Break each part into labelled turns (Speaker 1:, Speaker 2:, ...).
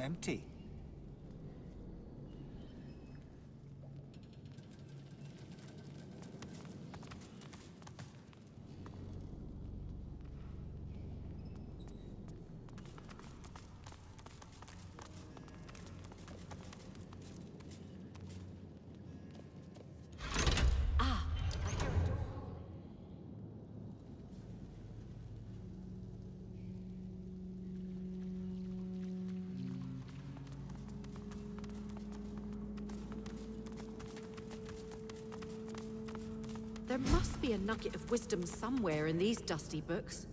Speaker 1: empty.
Speaker 2: There must be a nugget of wisdom somewhere in these dusty books.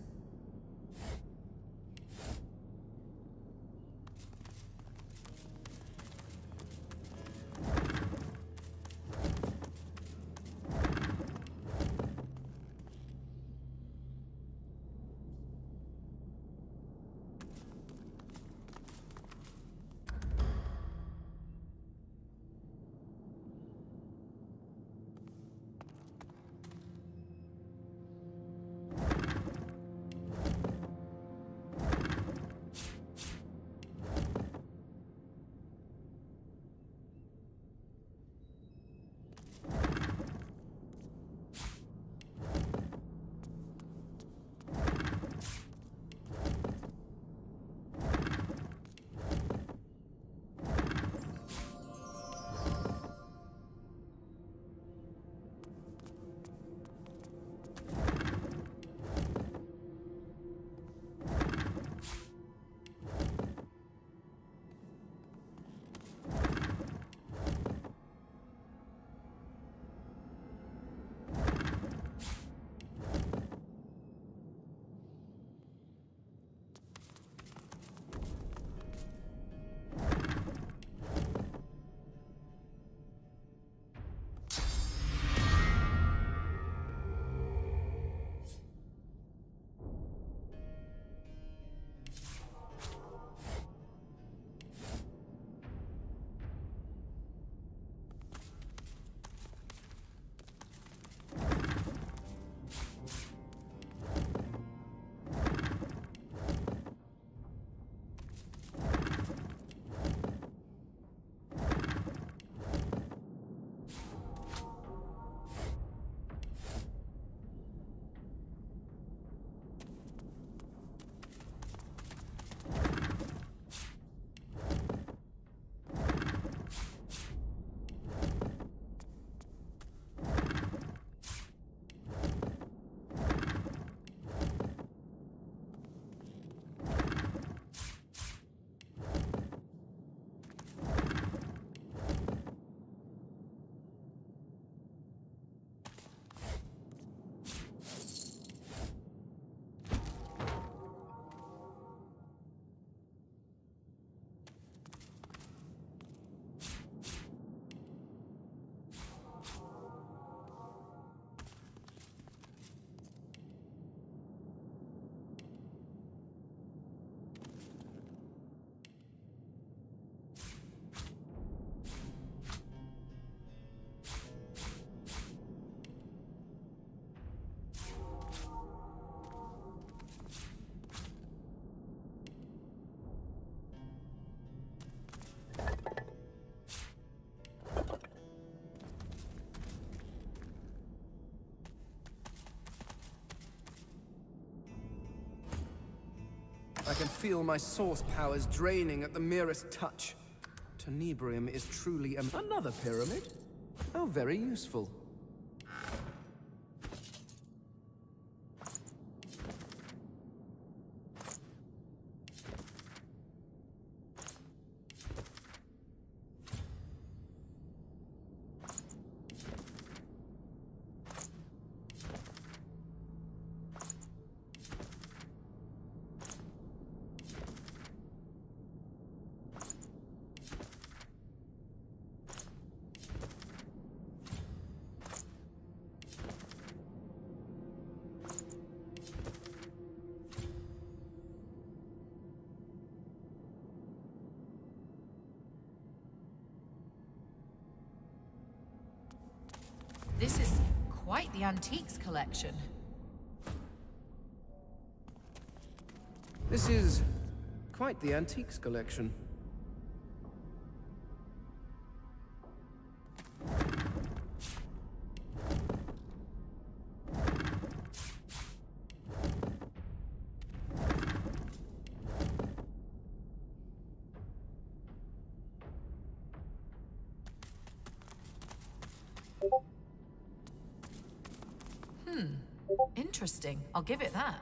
Speaker 3: I can feel my source powers draining at the merest touch. Tenebrium is truly another pyramid? How very useful.
Speaker 4: This is quite the antiques collection.
Speaker 3: This is quite the antiques collection.
Speaker 4: Interesting. I'll give it that.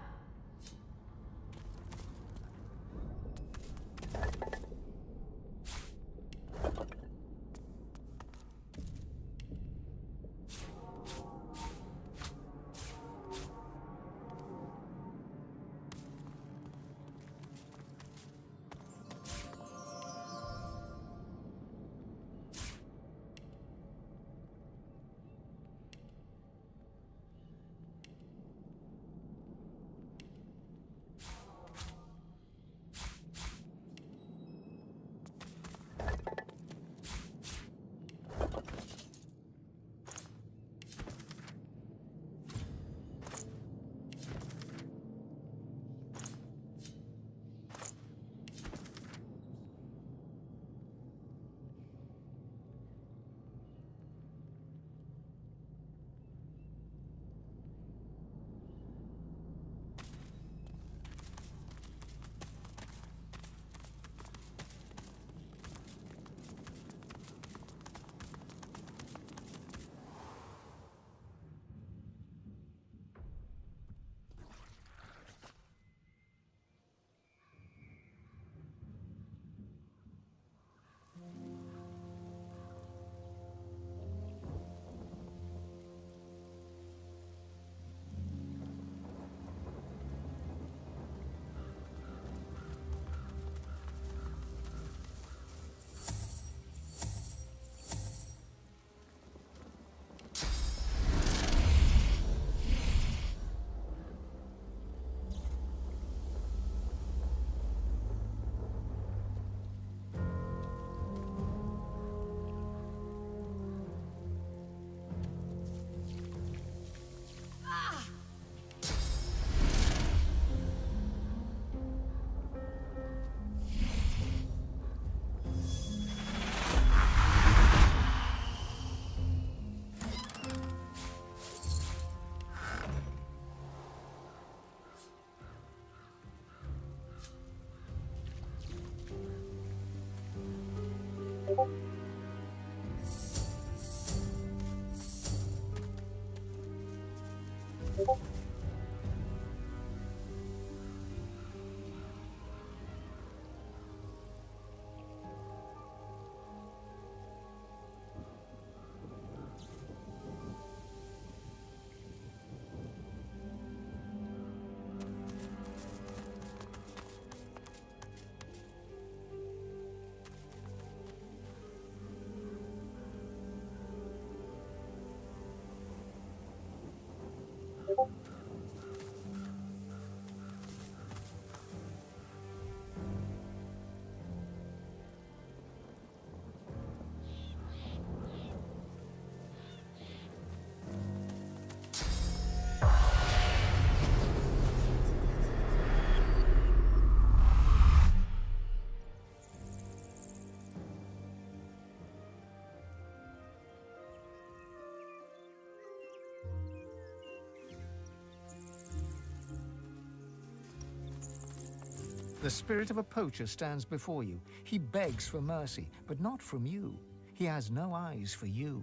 Speaker 1: The spirit of a poacher stands before you. He begs for mercy, but not from you. He has no eyes for you.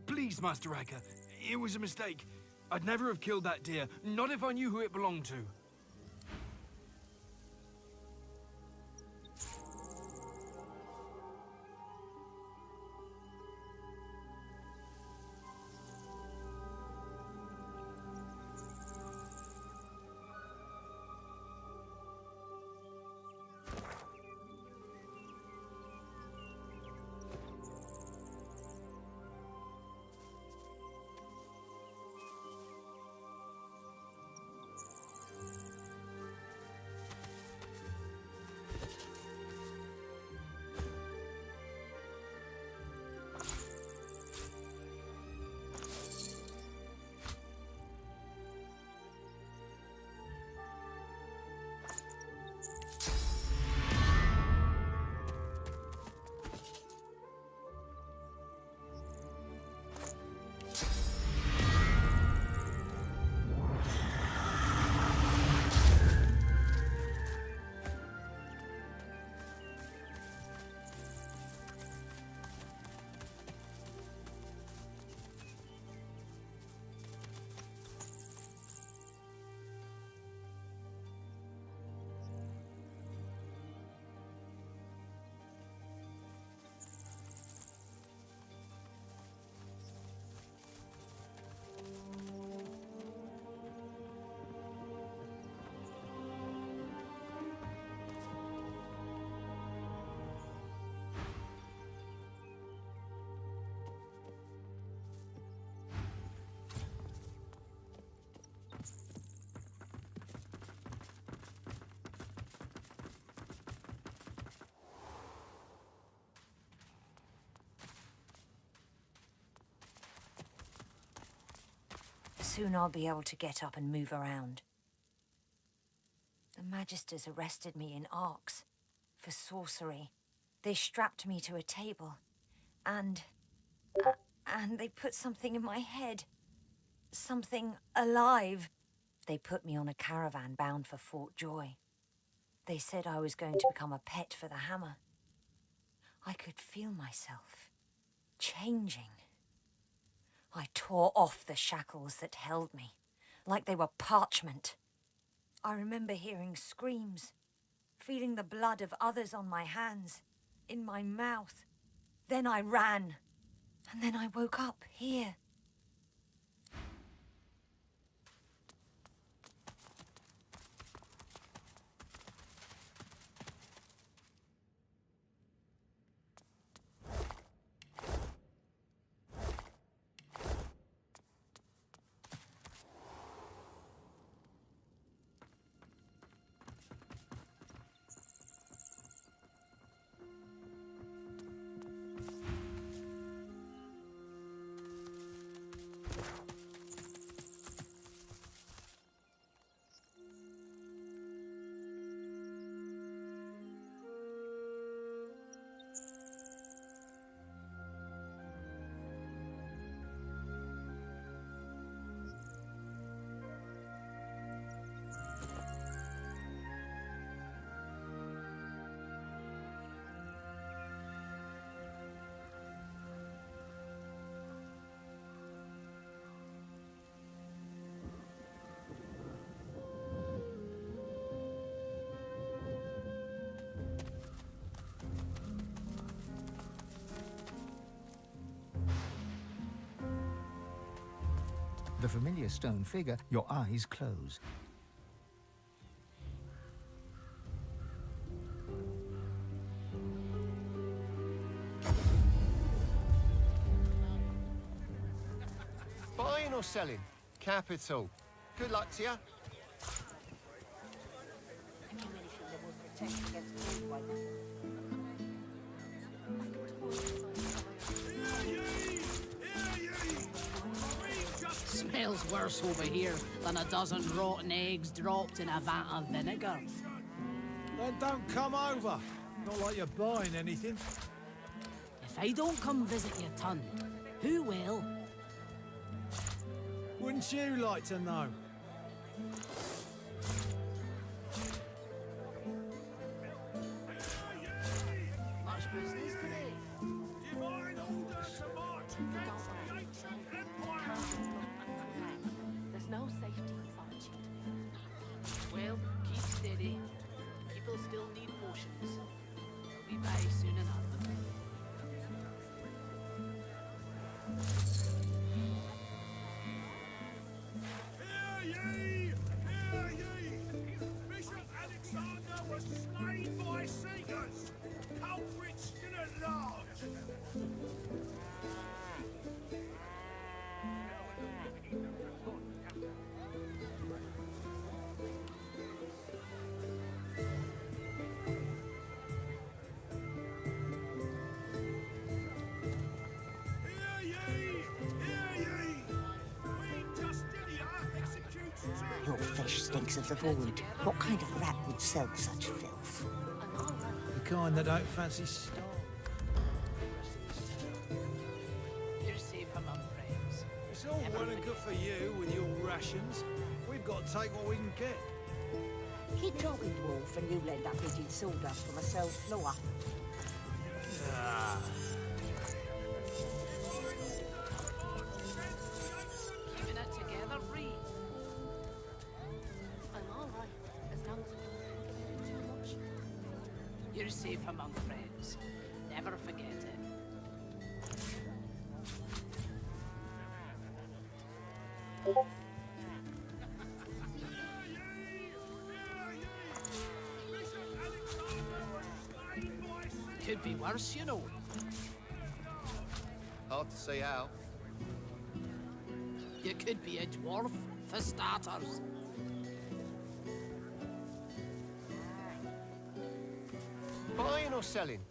Speaker 5: Please, Master Racker. It was a mistake. I'd never have killed that deer, not if I knew who it belonged to.
Speaker 6: Soon I'll be able to get up and move around. The Magisters arrested me in Arx for sorcery. They strapped me to a table, and they put something in my head. Something alive. They put me on a caravan bound for Fort Joy. They said I was going to become a pet for the hammer. I could feel myself changing. I tore off the shackles that held me, like they were parchment. I remember hearing screams, feeling the blood of others on my hands, in my mouth. Then I ran, and then I woke up here.
Speaker 1: The familiar stone figure, your eyes close.
Speaker 7: Buying or selling? Capital. Good luck to you.
Speaker 8: Smells worse over here than a dozen rotten eggs dropped in a vat of vinegar.
Speaker 9: Then don't come over. Not like you're buying anything.
Speaker 8: If I don't come visit your ton, who will?
Speaker 9: Wouldn't you like to know?
Speaker 8: Much business today.
Speaker 10: Divine order to march against the ancient empire!
Speaker 11: There's no safety in solitude.
Speaker 8: Well, keep steady. People still need potions. They'll be by soon enough.
Speaker 10: Hear ye! Hear ye! Bishop Alexander was slain by seekers! Culprits still at large! Hear ye! Hear ye! Queen Justinia executes two.
Speaker 6: Your fish stinks of the void. What kind of rat would sell such filth?
Speaker 9: The kind that don't fancy starving.
Speaker 8: You're safe among friends.
Speaker 9: It's all well and good for you with your rations. We've got to take what we can get.
Speaker 6: Keep talking, dwarf, and you'll end up eating sawdust from a cell floor.
Speaker 9: Ah.
Speaker 8: Keeping it together, Bree.
Speaker 11: I'm all right, as long as I don't think of it too much.
Speaker 8: You're safe among friends. Never forget it. Could be worse, you know.
Speaker 7: Hard to see how.
Speaker 8: You could be a dwarf, for starters.
Speaker 7: Buying or selling?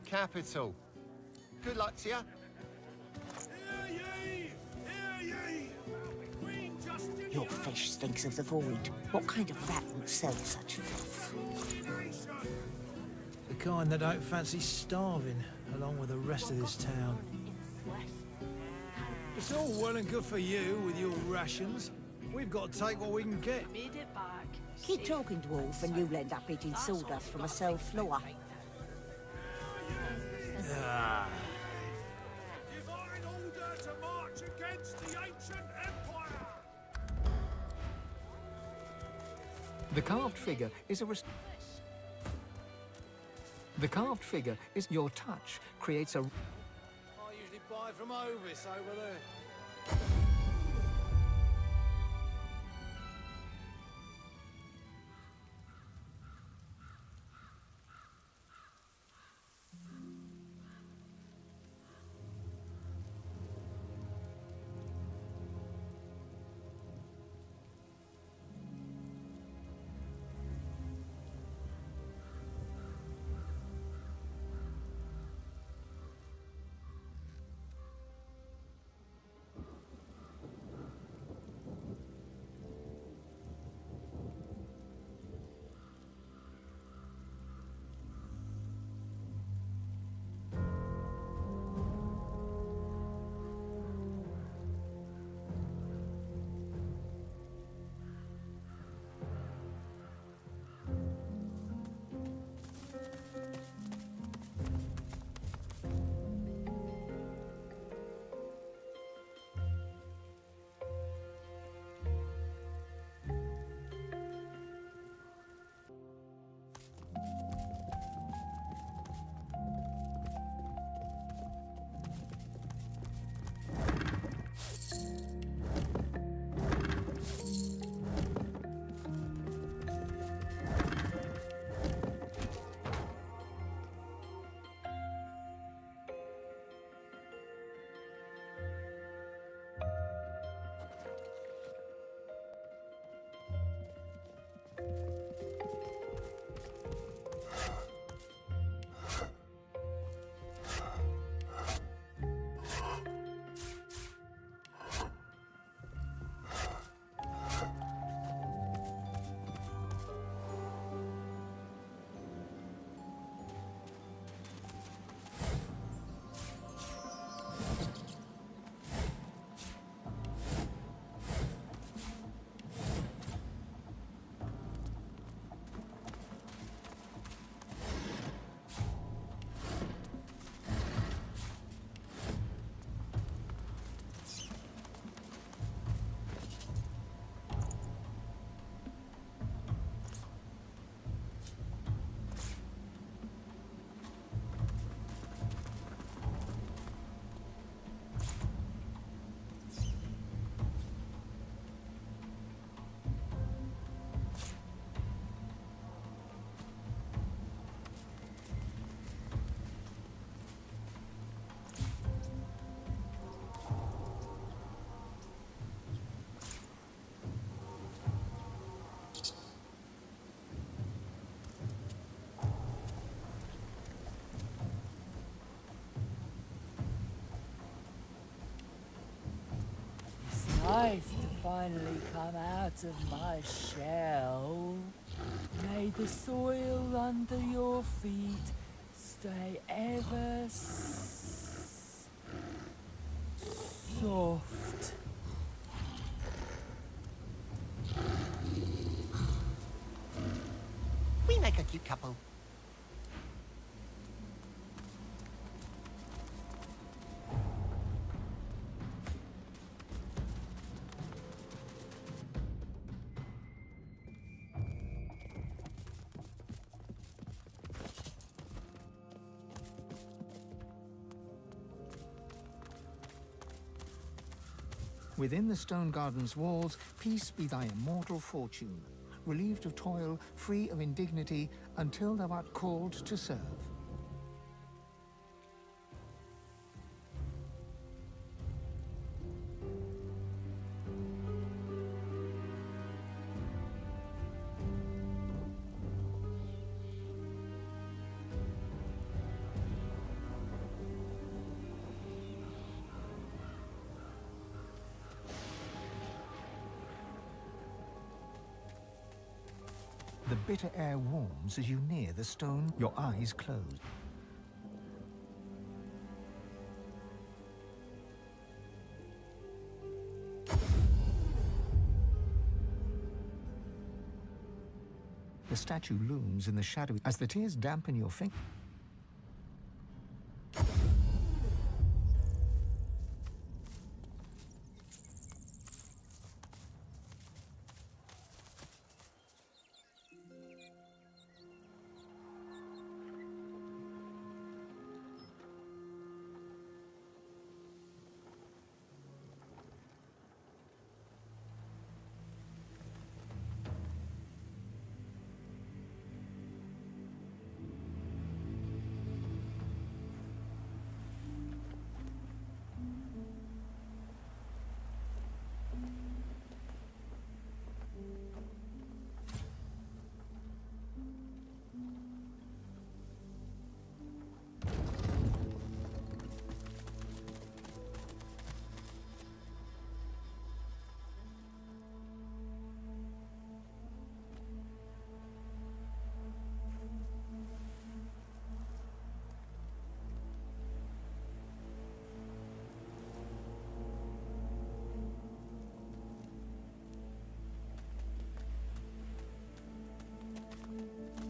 Speaker 7: Capital. Good luck to you.
Speaker 10: Hear ye! Hear ye!
Speaker 12: Your fish stinks of the void. What kind of rat would sell such filth?
Speaker 9: The kind that don't fancy starving, along with the rest of this town. It's all well and good for you with your rations. We've got to take what we can get.
Speaker 12: Keep talking, dwarf, and you'll end up eating sawdust from a cell floor.
Speaker 9: Ah.
Speaker 10: Divine order to march against the ancient empire!
Speaker 1: The carved figure is The carved figure is your touch creates a
Speaker 9: I usually buy from Ovis over there.
Speaker 13: Nice to finally come out of my shell. May the soil under your feet stay ever soft.
Speaker 7: We make a cute couple.
Speaker 1: Within the stone garden's walls, peace be thy immortal fortune, relieved of toil, free of indignity, until thou art called to serve. The bitter air warms as you near the stone, your eyes close. The statue looms in the shadow as the tears dampen your fingers.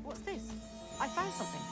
Speaker 2: What's this? I found something.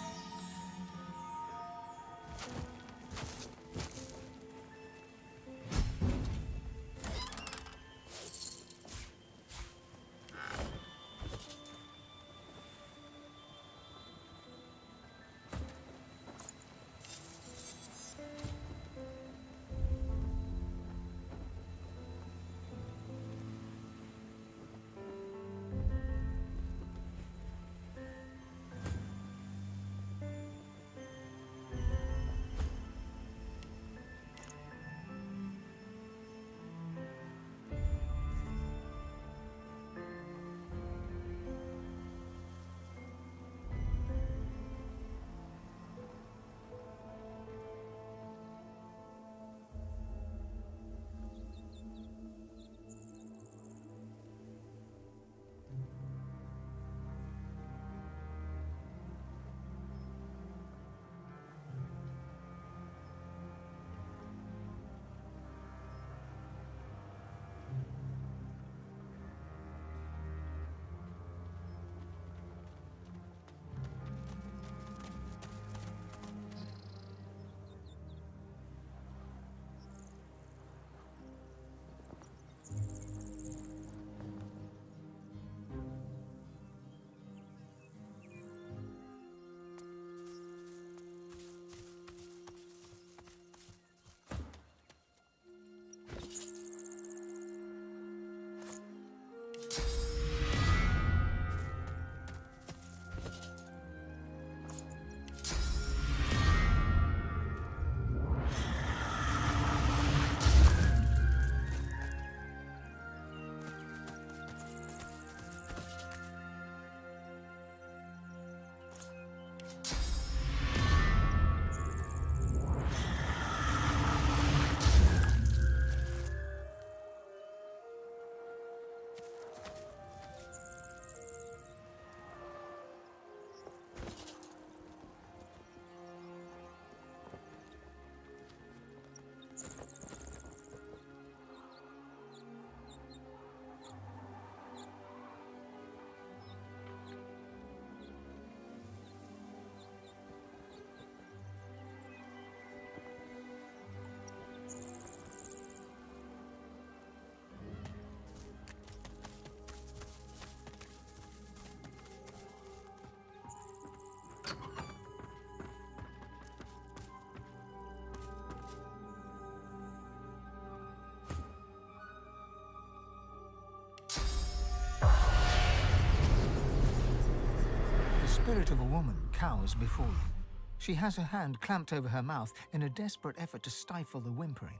Speaker 2: The spirit of a woman cowers before you. She has her hand clamped over her mouth in a desperate effort to stifle the whimpering.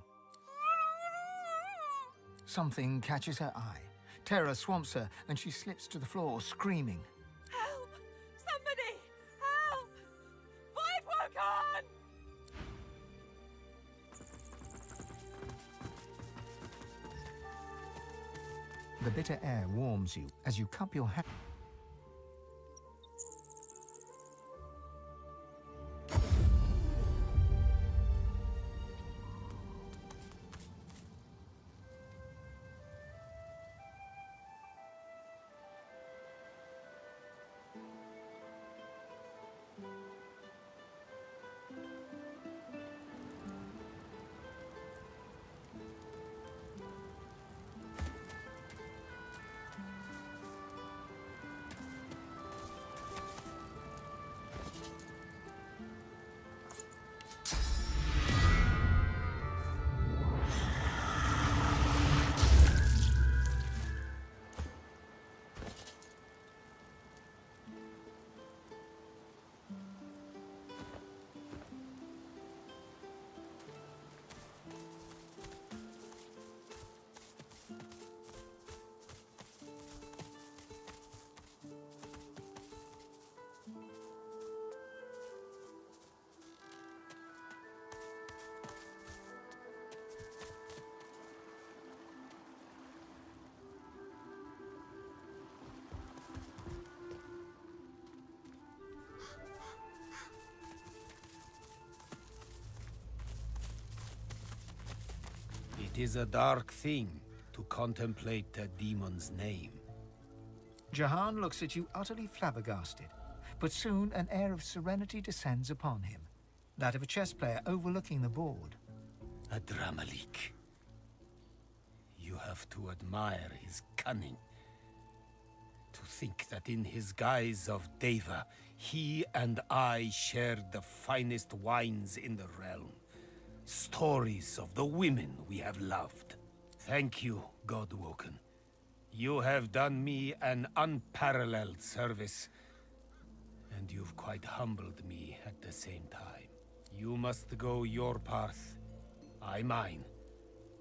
Speaker 2: Something catches her eye. Terror swamps her, and she slips to the floor, screaming.
Speaker 13: Help! Somebody! Help! Fight Wokan!
Speaker 1: The bitter air warms you as you cup your hand.
Speaker 14: It is a dark thing to contemplate a demon's name.
Speaker 2: Jahan looks at you utterly flabbergasted, but soon an air of serenity descends upon him, that of a chess player overlooking the board.
Speaker 14: A Dramalik. You have to admire his cunning. To think that in his guise of Deva, he and I shared the finest wines in the realm. Stories of the women we have loved. Thank you, Godwoken. You have done me an unparalleled service, and you've quite humbled me at the same time. You must go your path, I mine,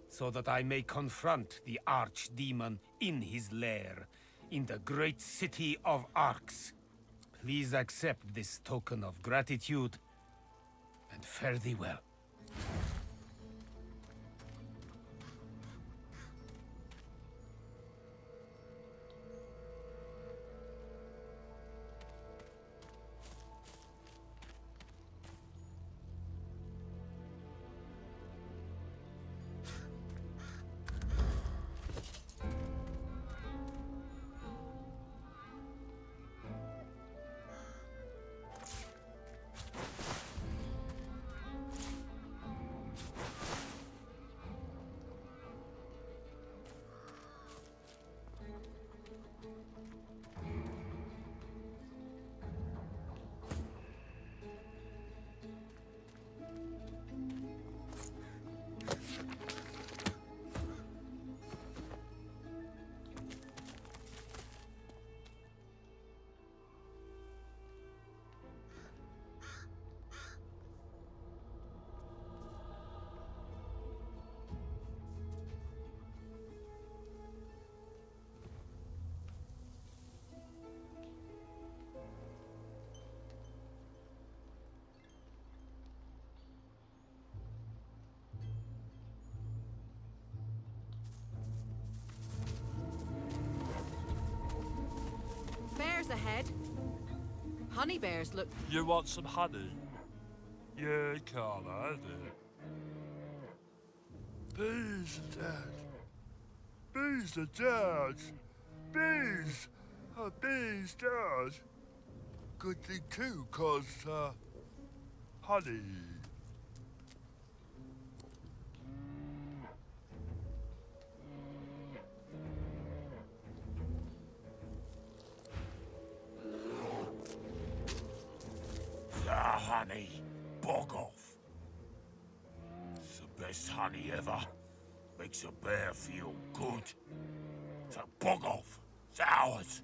Speaker 14: so that I may confront the archdemon in his lair, in the great city of Arx. Please accept this token of gratitude, and fare thee well.
Speaker 13: Bears ahead. Honey bears look...
Speaker 10: You want some honey? Yeah, can't have it. Bees are dead. Bees are dead. Bees! Bees dead. Good thing too, 'cause, honey.
Speaker 15: Honey, bog off. It's the best honey ever. Makes a bear feel good. So bog off. It's ours.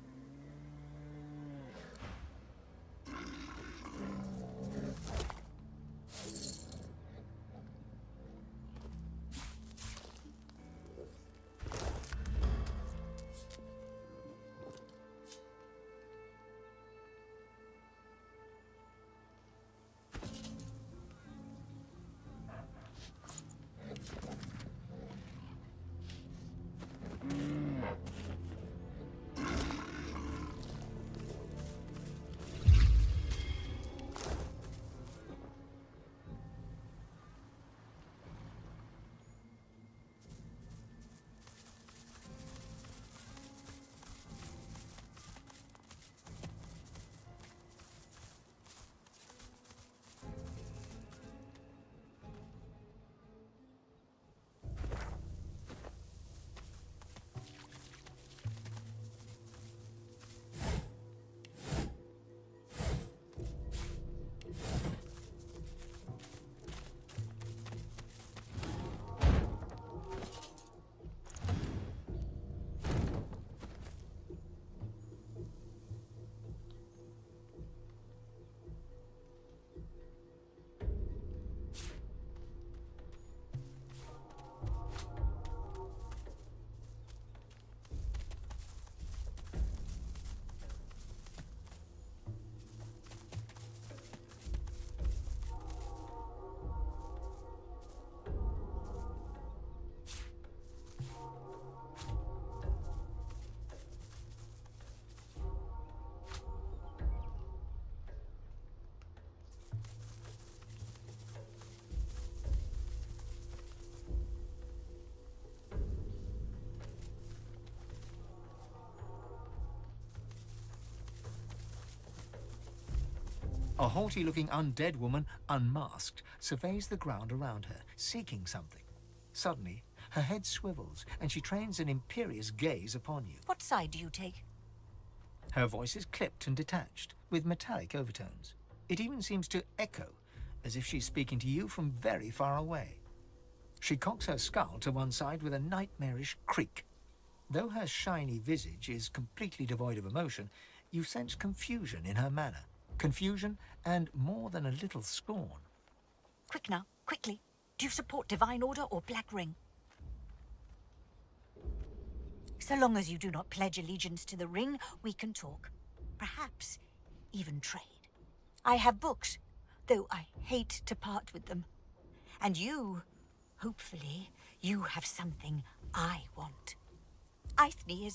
Speaker 2: A haughty-looking undead woman, unmasked, surveys the ground around her, seeking something. Suddenly, her head swivels, and she trains an imperious gaze upon you.
Speaker 6: What side do you take?
Speaker 2: Her voice is clipped and detached, with metallic overtones. It even seems to echo, as if she's speaking to you from very far away. She cocks her skull to one side with a nightmarish creak. Though her shiny visage is completely devoid of emotion, you sense confusion in her manner. Confusion and more than a little scorn.
Speaker 6: Quick now, quickly. Do you support Divine Order or Black Ring? So long as you do not pledge allegiance to the Ring, we can talk. Perhaps even trade. I have books, though I hate to part with them. And you, hopefully, you have something I want. Eithne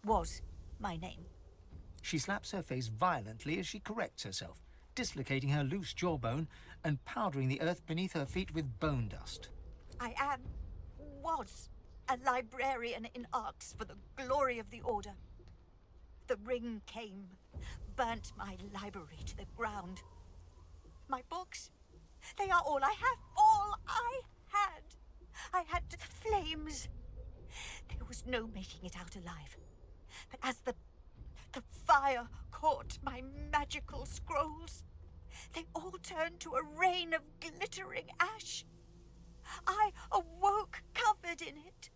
Speaker 6: was my name.
Speaker 2: She slaps her face violently as she corrects herself, dislocating her loose jawbone and powdering the earth beneath her feet with bone dust.
Speaker 6: I was a librarian in Arx for the glory of the Order. The Ring came, burnt my library to the ground. My books, they are all I have, all I had. I had the flames. There was no making it out alive. But as the fire caught my magical scrolls, they all turned to a rain of glittering ash. I awoke covered in it.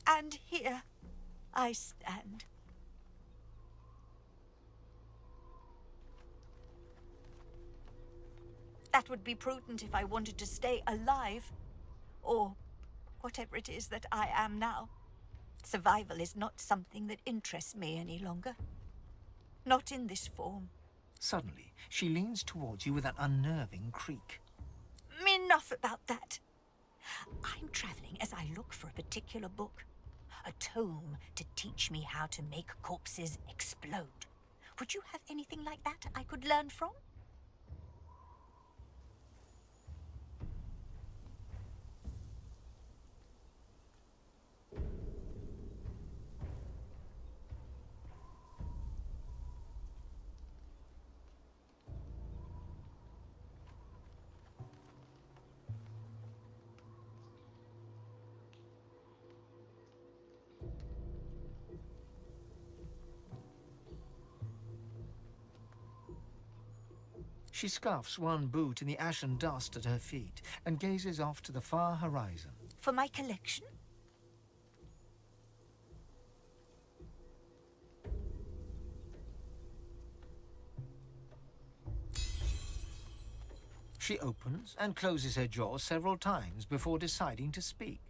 Speaker 6: And here I stand. That would be prudent if I wanted to stay alive. Or whatever it is that I am now. Survival is not something that interests me any longer. Not in this form.
Speaker 2: Suddenly, she leans towards you with an unnerving creak.
Speaker 6: Enough about that. I'm traveling as I look for a particular book. A tome to teach me how to make corpses explode. Would you have anything like that I could learn from?
Speaker 2: She scuffs one boot in the ashen dust at her feet and gazes off to the far horizon.
Speaker 6: For my collection?
Speaker 2: She opens and closes her jaw several times before deciding to speak.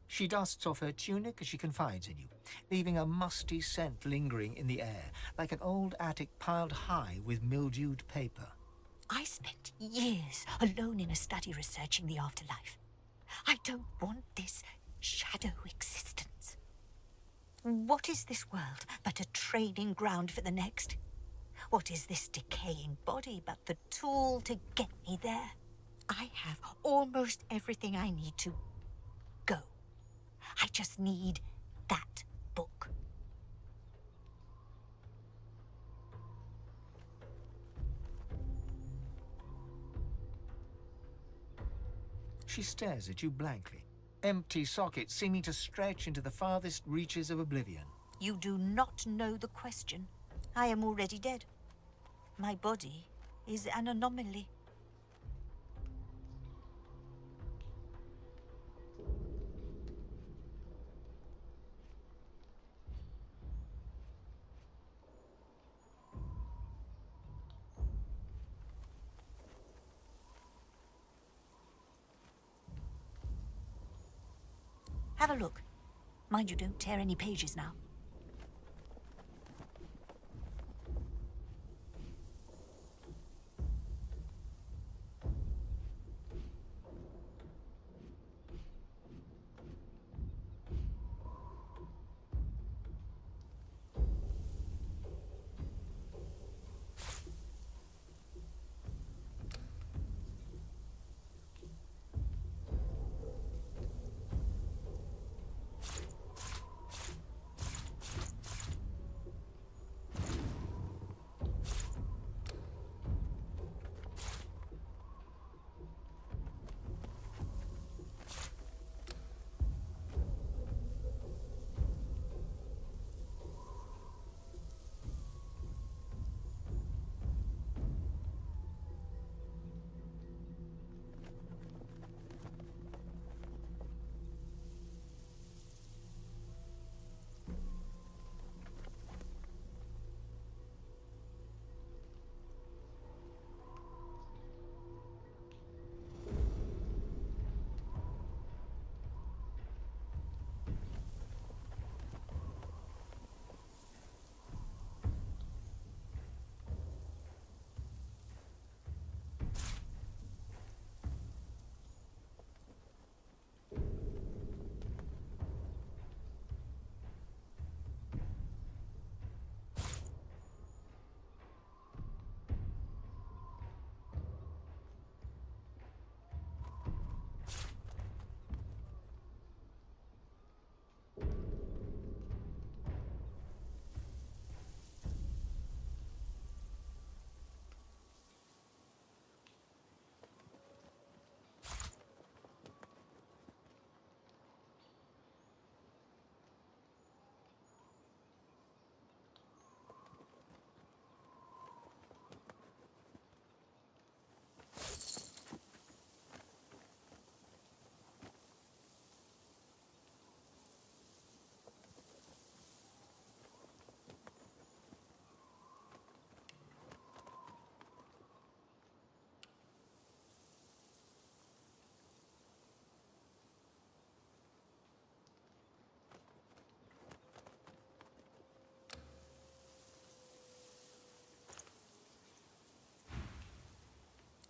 Speaker 2: She dusts off her tunic as she confides in you, leaving a musty scent lingering in the air, like an old attic piled high with mildewed paper.
Speaker 6: I spent years alone in a study researching the afterlife. I don't want this shadow existence. What is this world but a training ground for the next? What is this decaying body but the tool to get me there? I have almost everything I need to go. I just need that book.
Speaker 2: She stares at you blankly, empty sockets seeming to stretch into the farthest reaches of oblivion.
Speaker 6: You do not know the question. I am already dead. My body is an anomaly. Have a look. Mind you don't tear any pages now.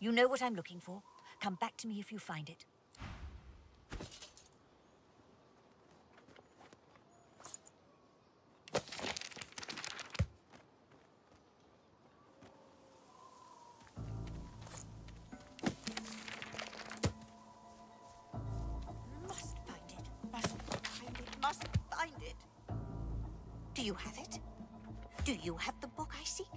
Speaker 6: You know what I'm looking for. Come back to me if you find it. Must find it. Must find it. Must find it. Do you have it? Do you have the book I seek?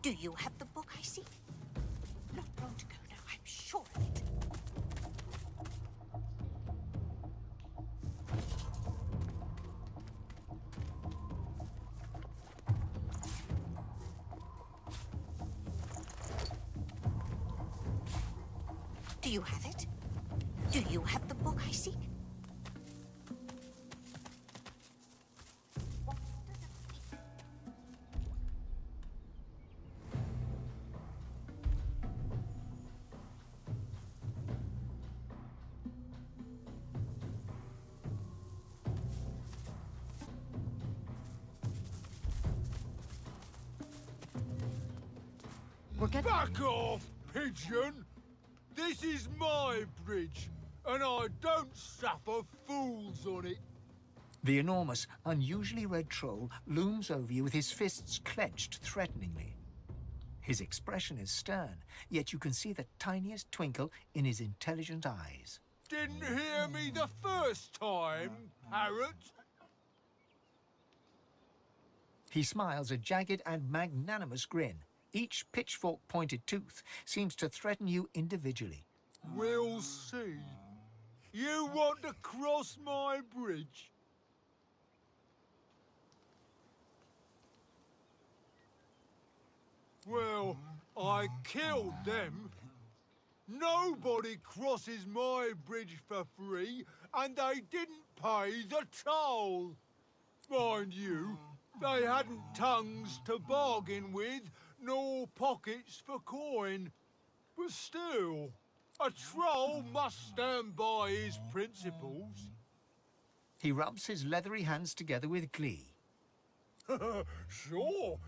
Speaker 6: Do you have the book I seek? Not long to go now, I'm sure of it. Do you have it? Do you have the book I seek?
Speaker 15: Back off, pigeon! This is my bridge, and I don't suffer fools on it.
Speaker 2: The enormous, unusually red troll looms over you with his fists clenched threateningly. His expression is stern, yet you can see the tiniest twinkle in his intelligent eyes.
Speaker 15: Didn't hear me the first time, parrot?
Speaker 2: He smiles a jagged and magnanimous grin. Each pitchfork-pointed tooth seems to threaten you individually.
Speaker 15: We'll see. You want to cross my bridge? Well, I killed them. Nobody crosses my bridge for free, and they didn't pay the toll. Mind you, they hadn't tongues to bargain with, nor pockets for coin. But still, a troll must stand by his principles.
Speaker 2: He rubs his leathery hands together with glee.
Speaker 15: Sure.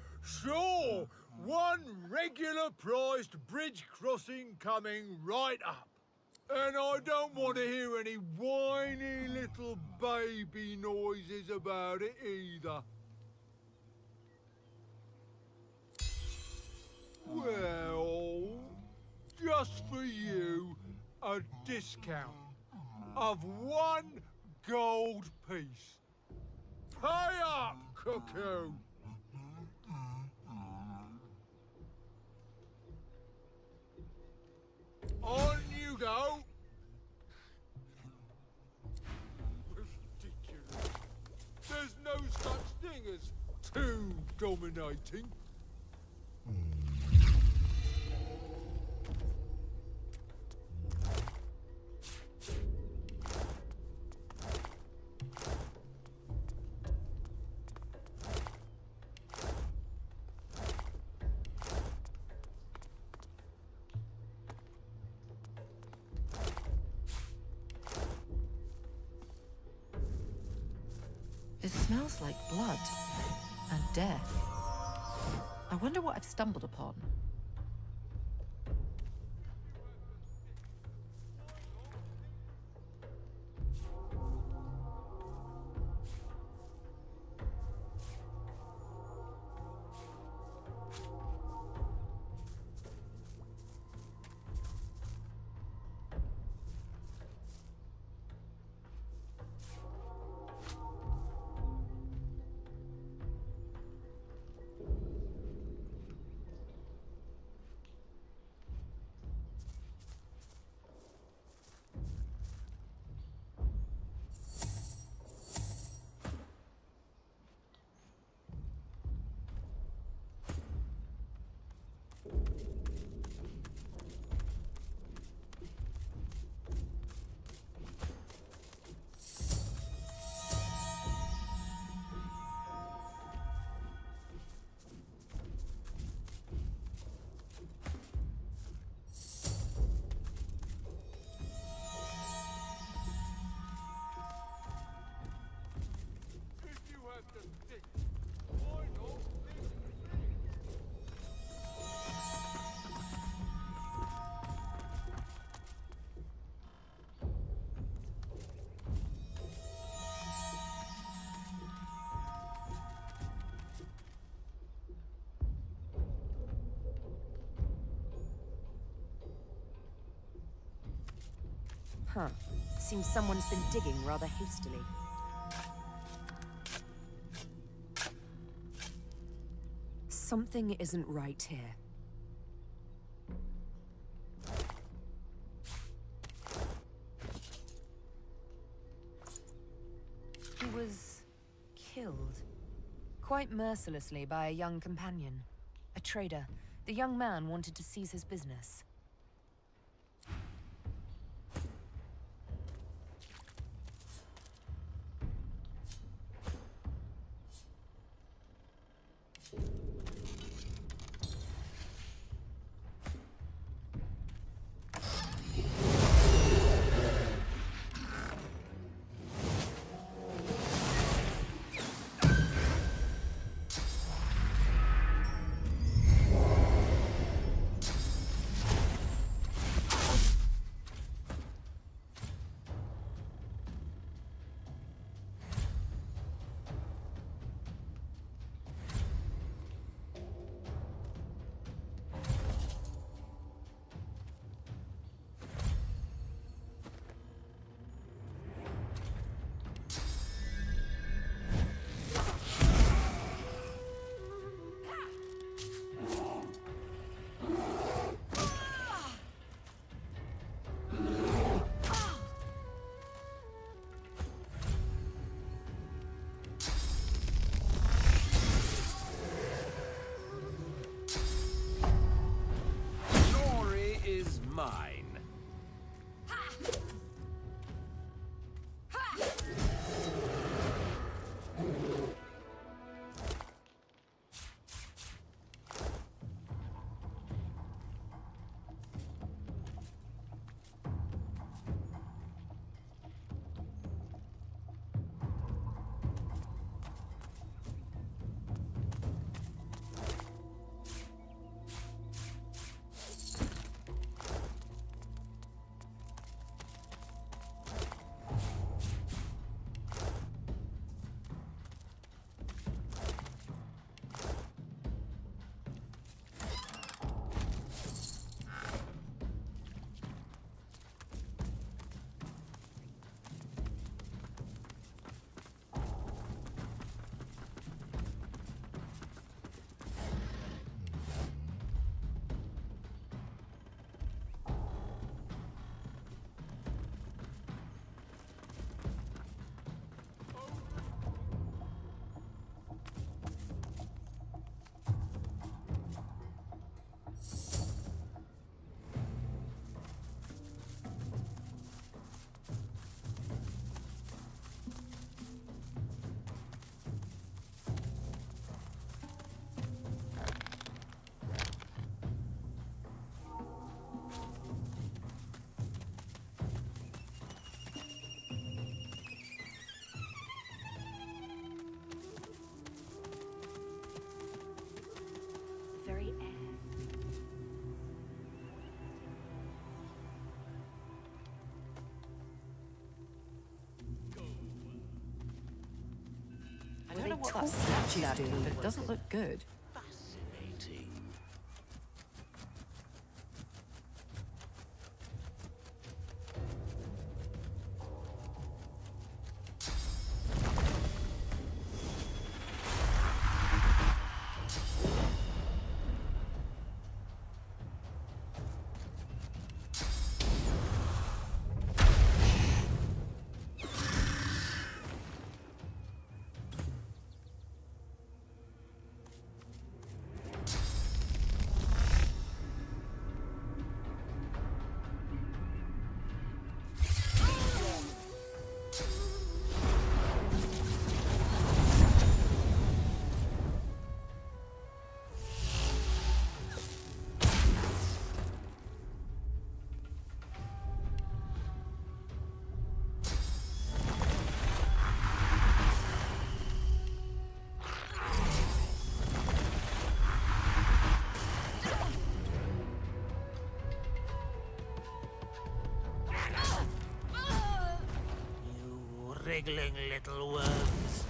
Speaker 15: One regular-priced bridge crossing coming right up. And I don't want to hear any whiny little baby noises about it either. Well, just for you, a discount of 1 gold piece. Pay up, cuckoo! On you go! Ridiculous. There's no such thing as too dominating.
Speaker 13: It smells like blood and death. I wonder what I've stumbled upon.
Speaker 6: Huh. Seems someone's been digging rather hastily. Something isn't right here. He was killed, quite mercilessly by a young companion, a trader. The young man wanted to seize his business.
Speaker 16: Mine.
Speaker 13: I don't know what that statue's doing, but it doesn't look good.
Speaker 17: Wriggling little worms.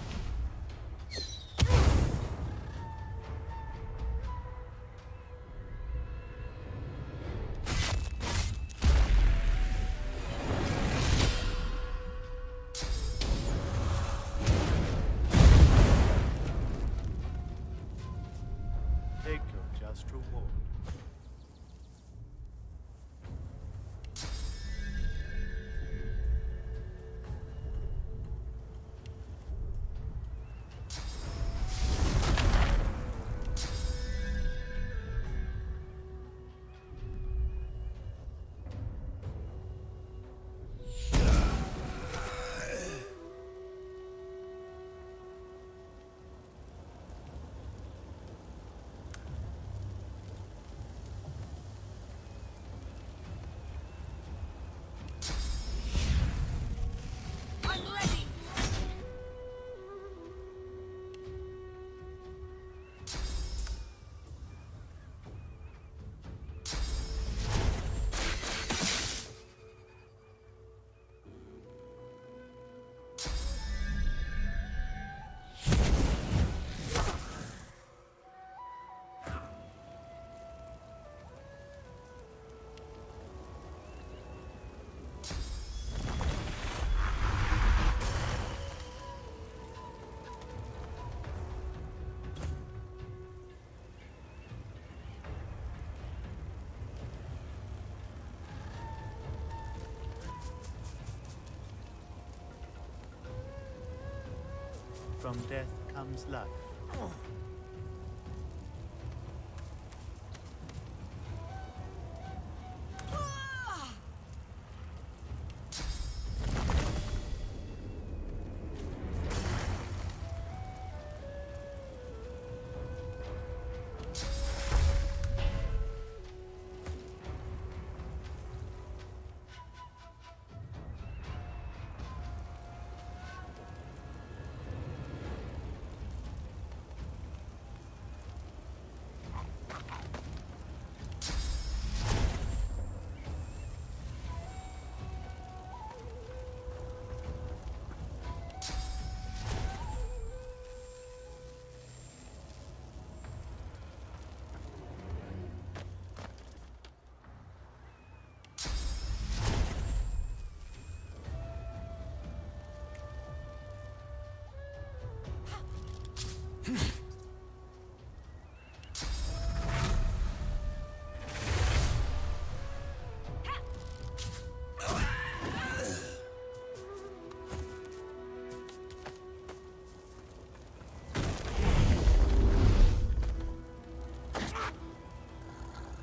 Speaker 17: From death comes life.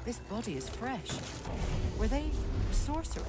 Speaker 13: This body is fresh. Were they a sorcerer?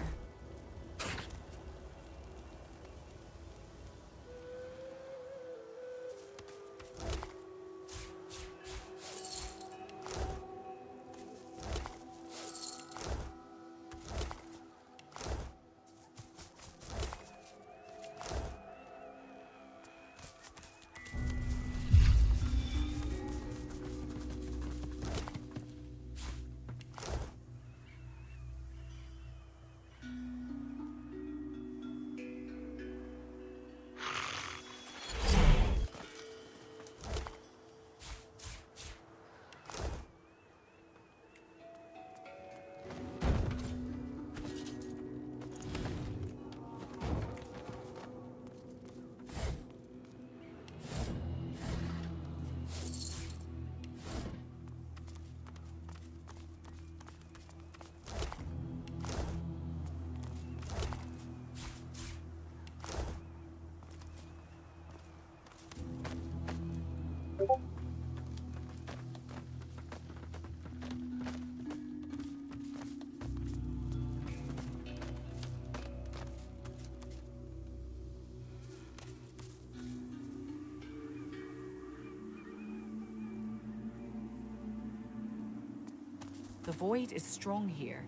Speaker 13: The void is strong here.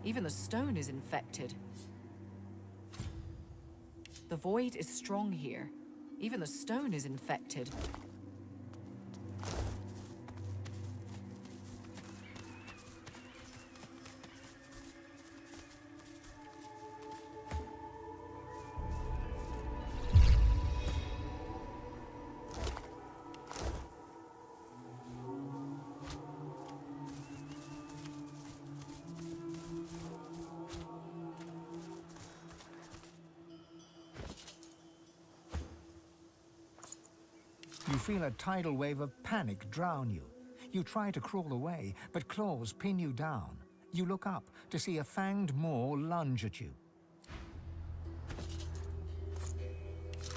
Speaker 13: Even the stone is infected. The void is strong here. Even the stone is infected.
Speaker 2: You feel a tidal wave of panic drown you. You try to crawl away, but claws pin you down. You look up to see a fanged maw lunge at you.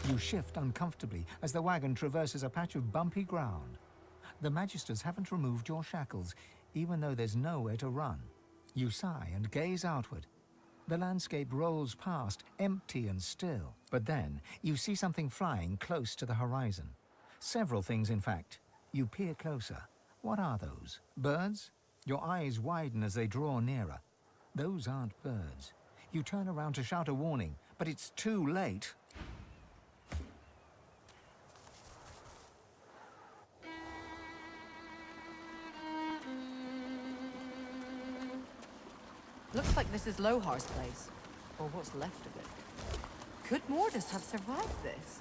Speaker 2: You shift uncomfortably as the wagon traverses a patch of bumpy ground. The Magisters haven't removed your shackles, even though there's nowhere to run. You sigh and gaze outward. The landscape rolls past, empty and still. But then, you see something flying close to the horizon. Several things, in fact. You peer closer. What are those? Birds? Your eyes widen as they draw nearer. Those aren't birds. You turn around to shout a warning, but it's too late.
Speaker 13: Looks like this is Lohar's place, or what's left of it. Could Mortis have survived this?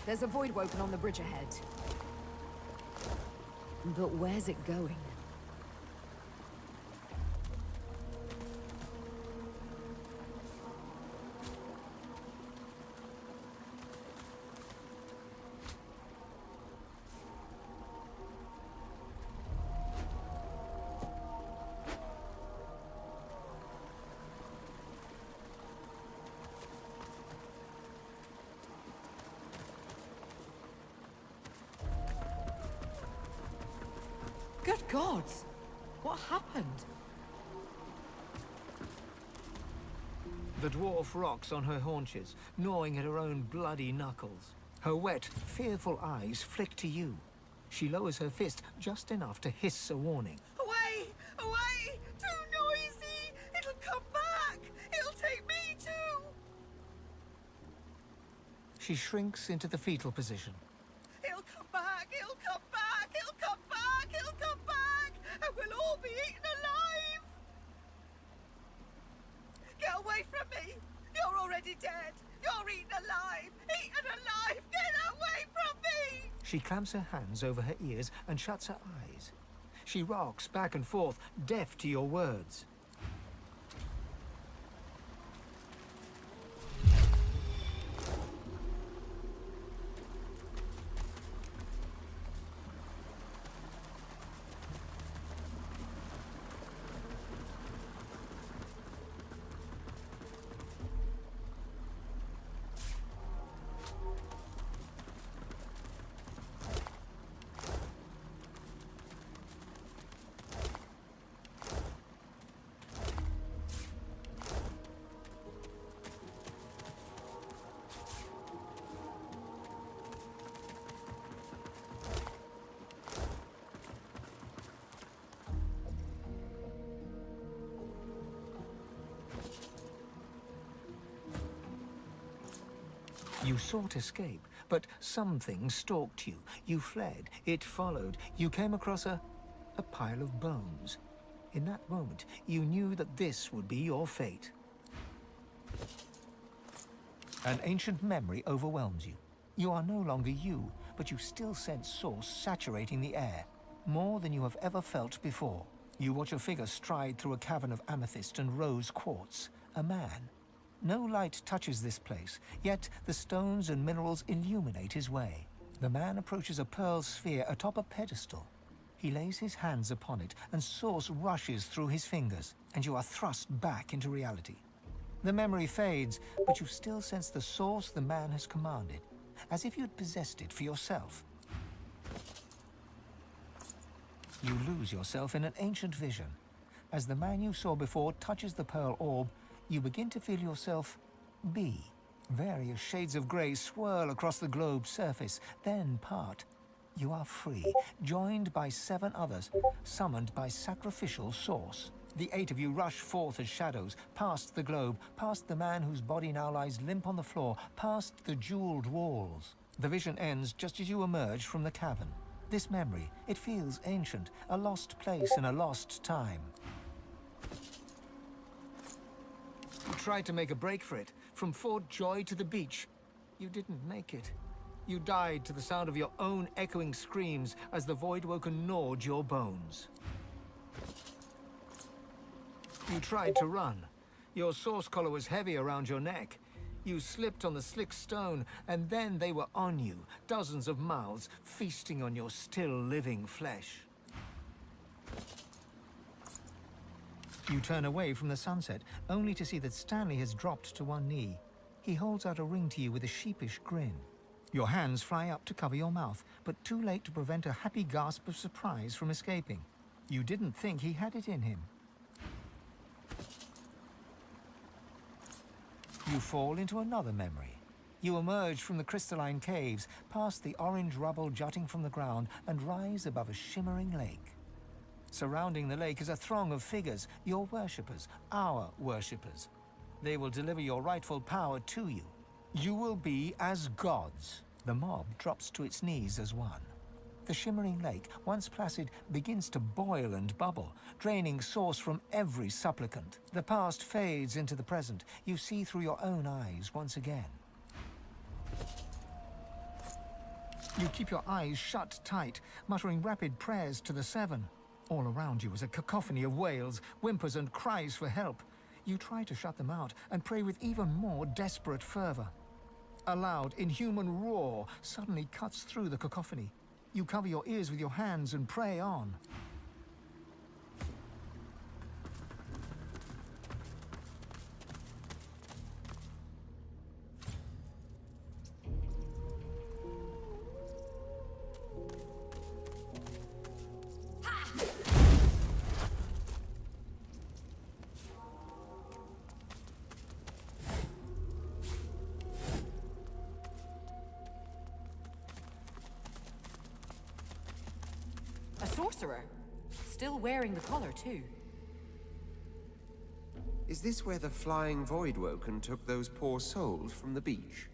Speaker 16: There's a void woken on the bridge ahead. But where's it going?
Speaker 13: gods! What happened?
Speaker 2: The dwarf rocks on her haunches, gnawing at her own bloody knuckles. Her wet, fearful eyes flick to you. She lowers her fist just enough to hiss a warning.
Speaker 18: Away! Away! Too noisy! It'll come back! It'll take me too!
Speaker 2: She shrinks into the fetal position.
Speaker 18: It'll come back! It'll come back! It'll come back! It'll come back! And we'll all be eaten alive! Get away from me! You're already dead! You're eaten alive! Eaten alive! Get away from me!
Speaker 2: She clamps her hands over her ears and shuts her eyes. She rocks back and forth, deaf to your words. You sought escape, but something stalked you. You fled, it followed. You came across a pile of bones. In that moment, you knew that this would be your fate. An ancient memory overwhelms you. You are no longer you, but you still sense source saturating the air, more than you have ever felt before. You watch a figure stride through a cavern of amethyst and rose quartz. A man. No light touches this place, yet the stones and minerals illuminate his way. The man approaches a pearl sphere atop a pedestal. He lays his hands upon it, and source rushes through his fingers, and you are thrust back into reality. The memory fades, but you still sense the source the man has commanded, as if you'd possessed it for yourself. You lose yourself in an ancient vision. As the man you saw before touches the pearl orb, you begin to feel yourself be. Various shades of grey swirl across the globe's surface, then part. You are free, joined by 7 others, summoned by sacrificial source. The 8 of you rush forth as shadows, past the globe, past the man whose body now lies limp on the floor, past the jeweled walls. The vision ends just as you emerge from the cavern. This memory, it feels ancient, a lost place in a lost time. You tried to make a break for it, from Fort Joy to the beach. You didn't make it. You died to the sound of your own echoing screams as the Voidwoken gnawed your bones. You tried to run. Your source collar was heavy around your neck. You slipped on the slick stone, and then they were on you, dozens of mouths feasting on your still living flesh. You turn away from the sunset, only to see that Stanley has dropped to one knee. He holds out a ring to you with a sheepish grin. Your hands fly up to cover your mouth, but too late to prevent a happy gasp of surprise from escaping. You didn't think he had it in him. You fall into another memory. You emerge from the crystalline caves, past the orange rubble jutting from the ground, and rise above a shimmering lake. Surrounding the lake is a throng of figures, your worshippers, our worshippers. They will deliver your rightful power to you. You will be as gods. The mob drops to its knees as one. The shimmering lake, once placid, begins to boil and bubble, draining source from every supplicant. The past fades into the present. You see through your own eyes once again. You keep your eyes shut tight, muttering rapid prayers to the 7. All around you is a cacophony of wails, whimpers, and cries for help. You try to shut them out and pray with even more desperate fervor. A loud, inhuman roar suddenly cuts through the cacophony. You cover your ears with your hands and pray on.
Speaker 13: sorcerer. Still wearing the collar, too.
Speaker 19: Is this where the flying Voidwoken took those poor souls from the beach?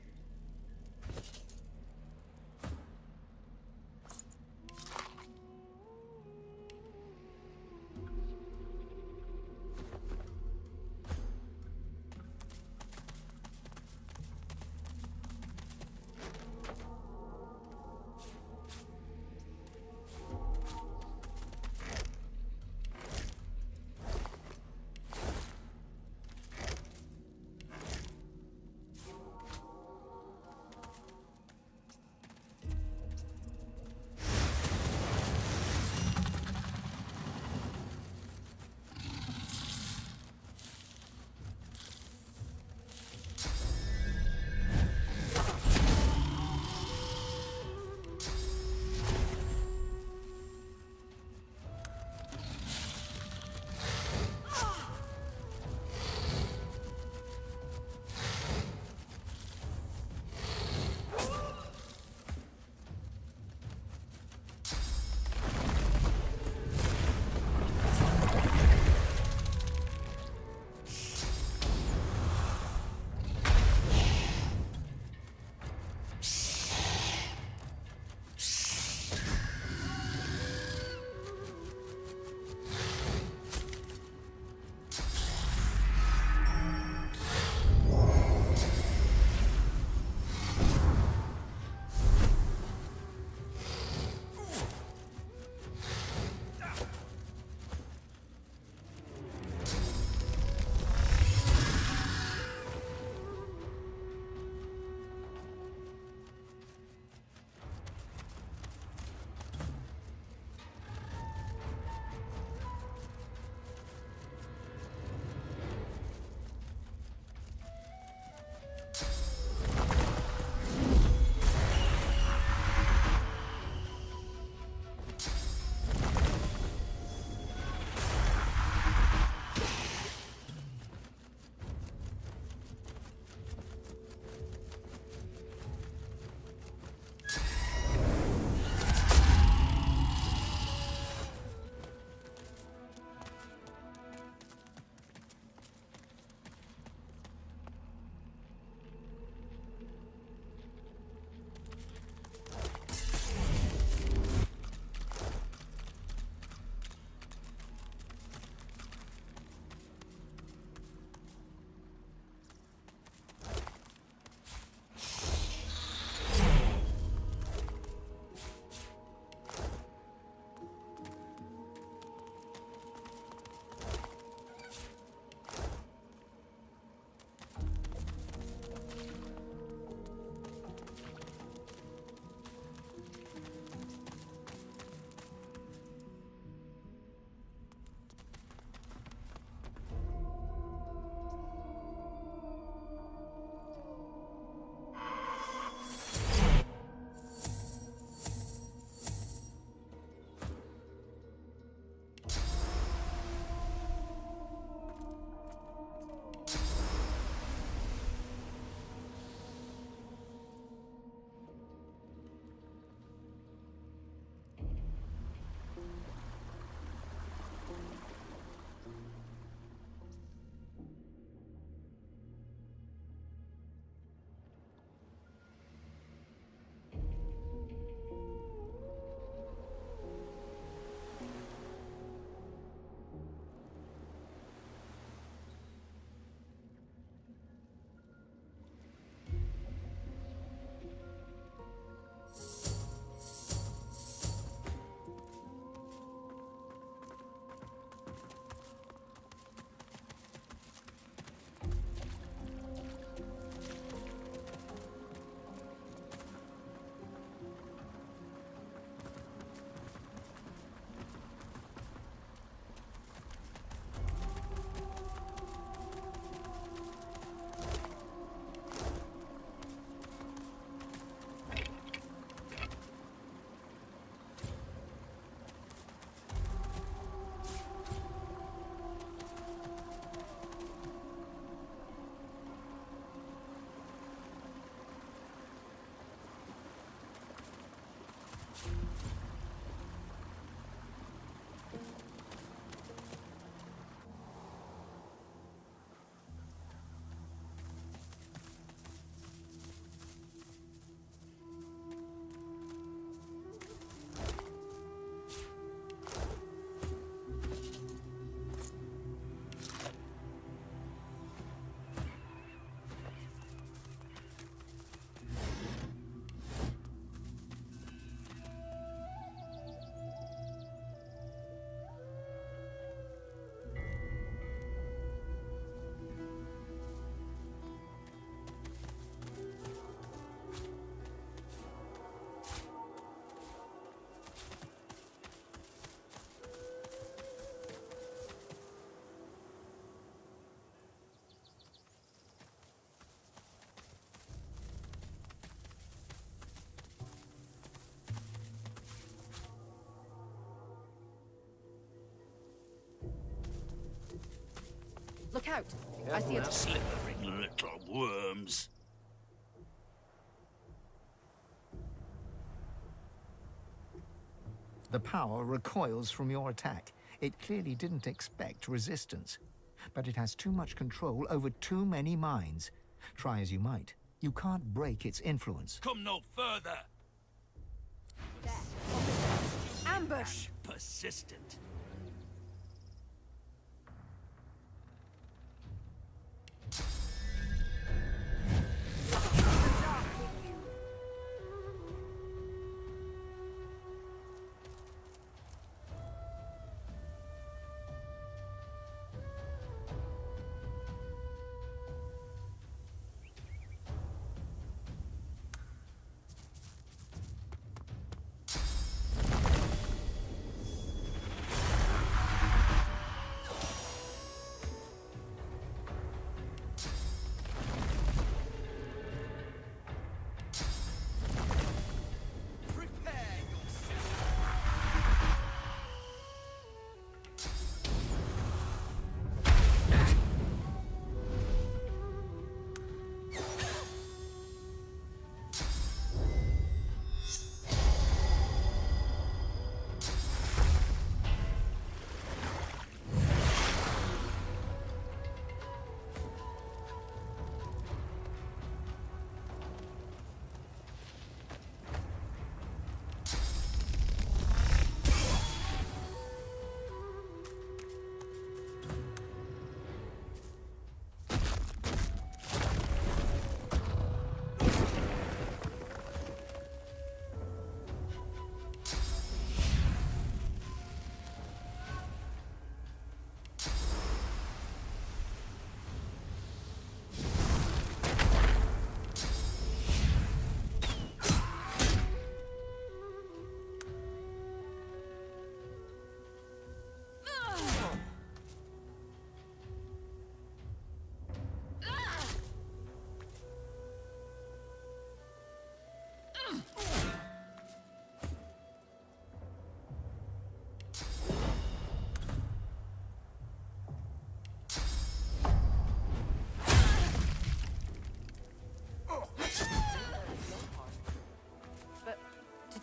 Speaker 13: Look out! I see a...
Speaker 17: Slithering little worms.
Speaker 2: The power recoils from your attack. It clearly didn't expect resistance. But it has too much control over too many minds. Try as you might, you can't break its influence.
Speaker 17: Come no further.
Speaker 13: Ambush!
Speaker 17: Persistent.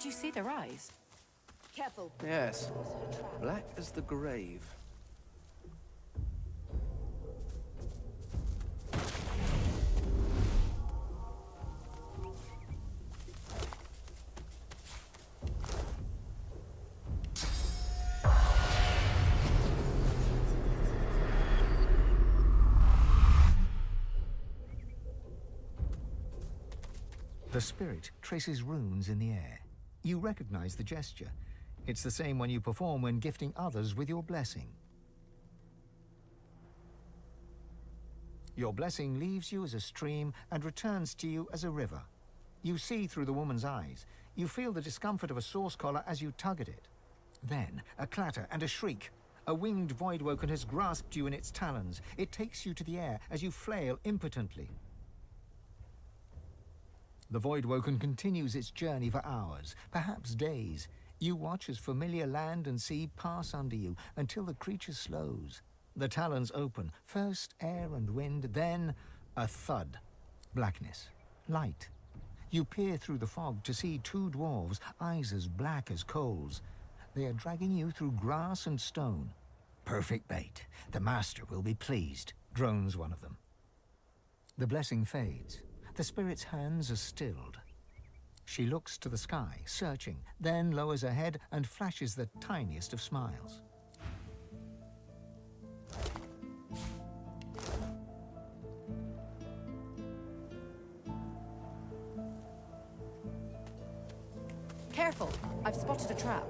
Speaker 13: Did you see their eyes?
Speaker 3: Careful. Yes. Black as the grave.
Speaker 2: The spirit traces runes in the air. You recognize the gesture. It's the same one you perform when gifting others with your blessing. Your blessing leaves you as a stream and returns to you as a river. You see through the woman's eyes. You feel the discomfort of a source collar as you tug at it. Then, a clatter and a shriek. A winged Voidwoken has grasped you in its talons. It takes you to the air as you flail impotently. The Voidwoken continues its journey for hours, perhaps days. You watch as familiar land and sea pass under you until the creature slows. The talons open, first air and wind, then a thud. Blackness. Light. You peer through the fog to see two dwarves, eyes as black as coals. They are dragging you through grass and stone. Perfect bait. The master will be pleased, drones one of them. The blessing fades. The spirit's hands are stilled. She looks to the sky, searching, then lowers her head and flashes the tiniest of smiles.
Speaker 13: Careful! I've spotted a trap.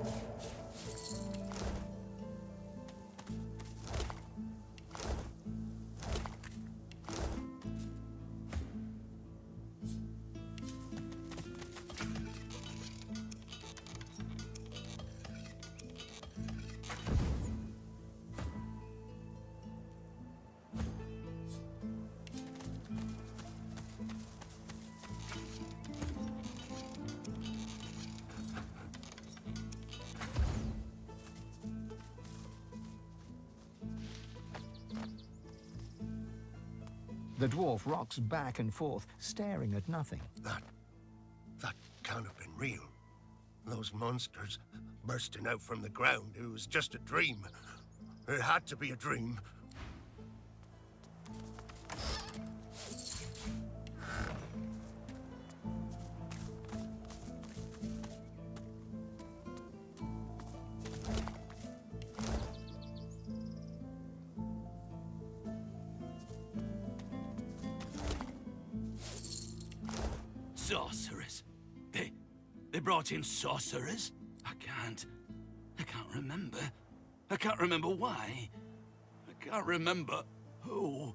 Speaker 2: The dwarf rocks back and forth, staring at nothing.
Speaker 7: That can't have been real. Those monsters bursting out from the ground, it was just a dream. It had to be a dream.
Speaker 17: Sorcerers? They brought in sorcerers? I can't remember. I can't remember why. I can't remember who.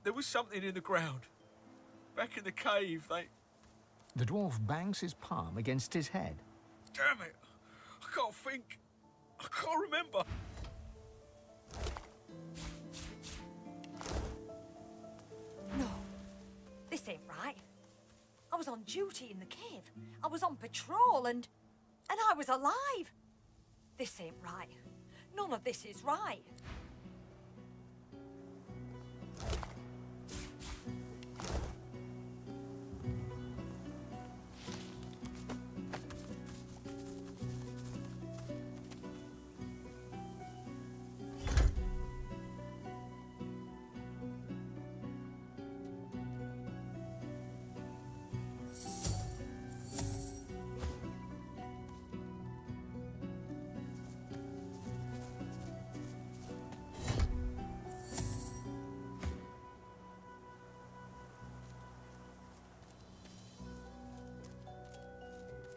Speaker 5: There was something in the ground. Back in the cave,
Speaker 2: The dwarf bangs his palm against his head.
Speaker 5: Damn it! I can't think. I can't remember.
Speaker 6: No, this ain't right. I was on duty in the cave. I was on patrol and I was alive. This ain't right. None of this is right.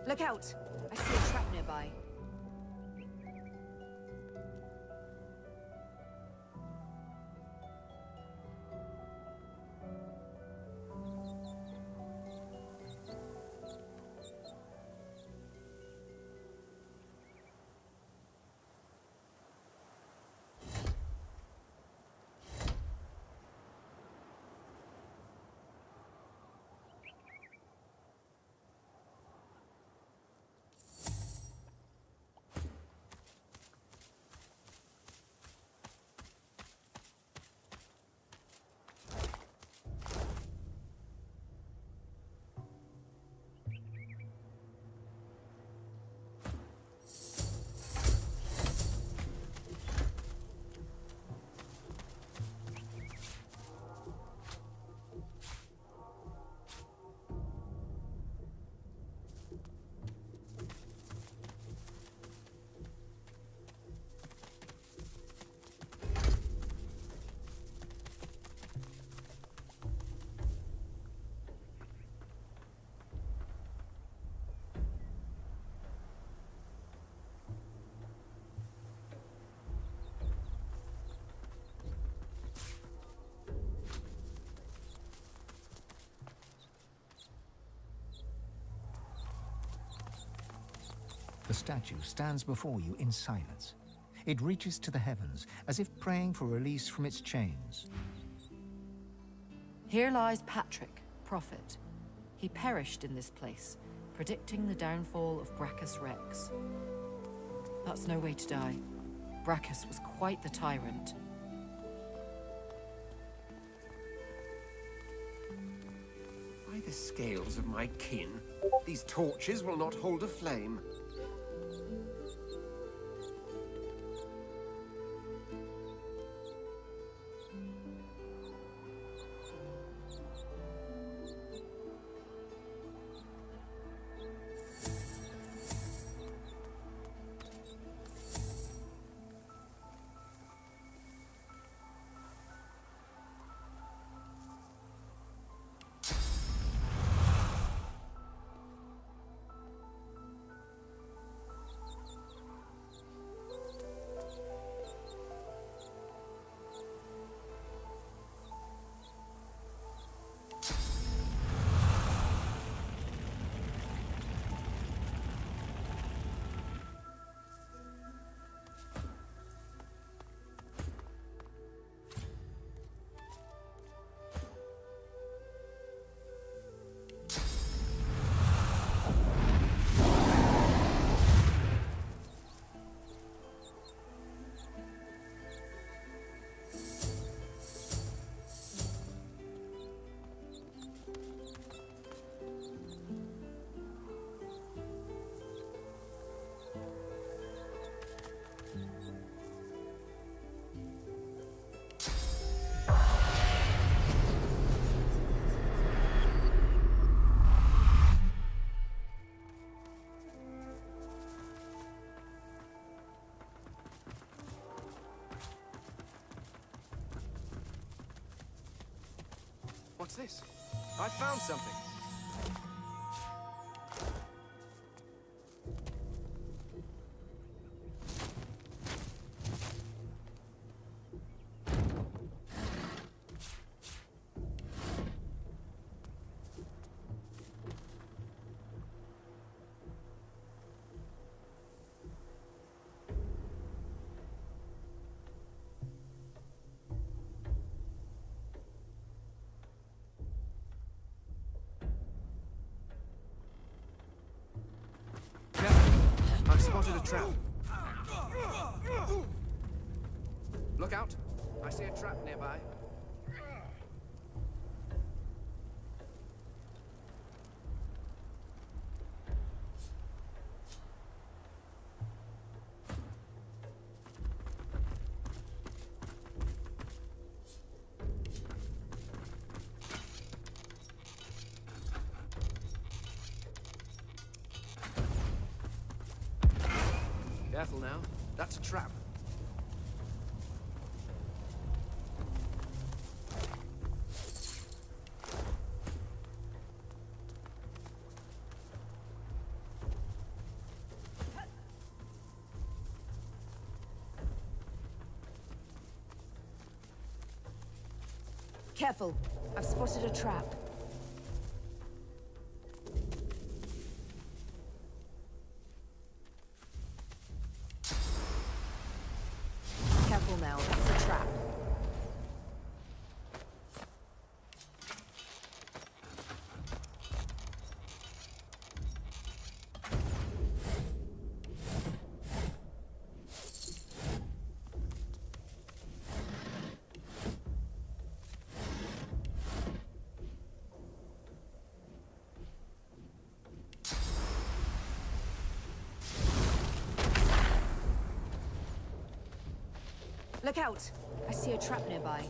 Speaker 16: Look out! I see a trap nearby.
Speaker 2: The statue stands before you in silence. It reaches to the heavens, as if praying for release from its chains.
Speaker 13: Here lies Patrick, prophet. He perished in this place, predicting the downfall of Brachus Rex. That's no way to die. Brachus was quite the tyrant.
Speaker 19: By the scales of my kin, these torches will not hold a flame.
Speaker 3: this? I found something. I've spotted a trap. Look out! I see a trap nearby. Careful now. That's a trap.
Speaker 16: Careful. I've spotted a trap. Careful now. That's a trap. Look out! I see a trap nearby.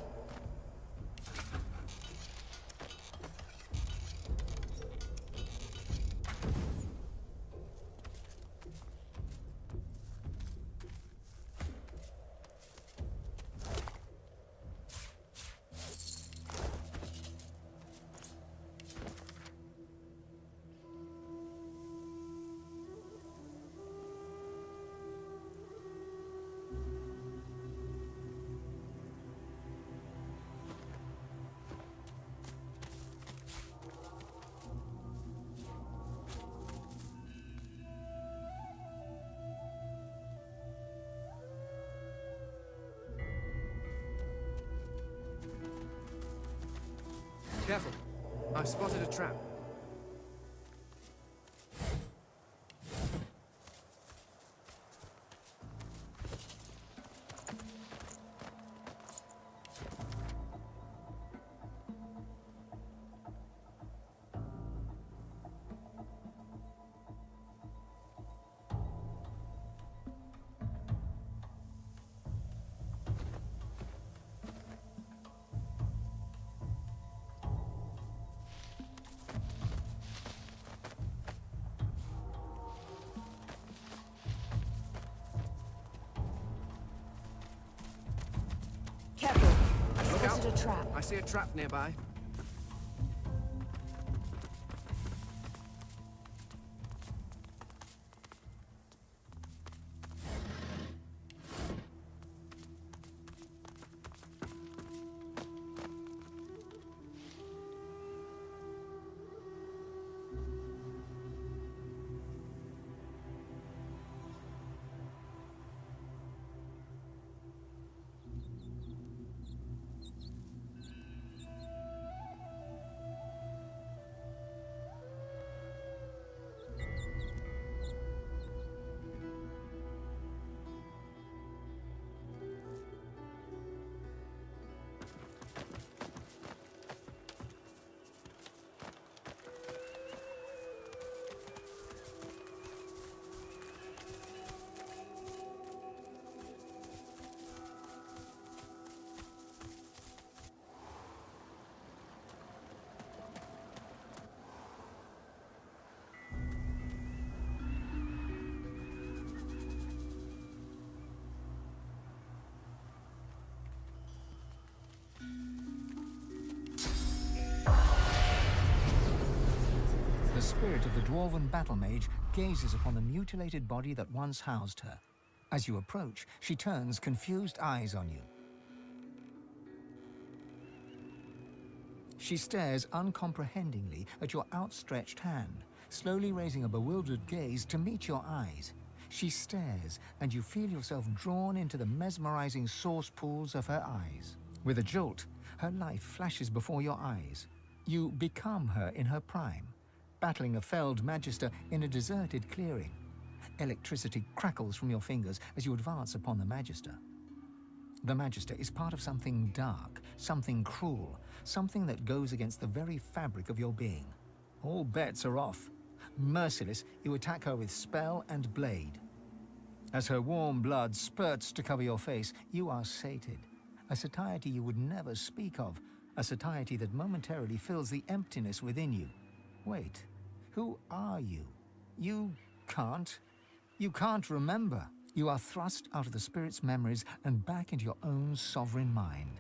Speaker 3: Careful. I've spotted a trap.
Speaker 16: Careful. I've
Speaker 3: Look
Speaker 16: spotted
Speaker 3: out.
Speaker 16: a trap.
Speaker 3: I see a trap nearby.
Speaker 2: spirit of the dwarven battle mage gazes upon the mutilated body that once housed her. As you approach, she turns confused eyes on you. She stares uncomprehendingly at your outstretched hand, slowly raising a bewildered gaze to meet your eyes. She stares, and you feel yourself drawn into the mesmerizing source pools of her eyes. With a jolt, her life flashes before your eyes. You become her in her prime, battling a felled magister in a deserted clearing. Electricity crackles from your fingers as you advance upon the magister. The magister is part of something dark, something cruel, something that goes against the very fabric of your being. All bets are off. Merciless, you attack her with spell and blade. As her warm blood spurts to cover your face, you are sated. A satiety you would never speak of, a satiety that momentarily fills the emptiness within you. Wait, who are you? You can't remember. You are thrust out of the spirit's memories and back into your own sovereign mind.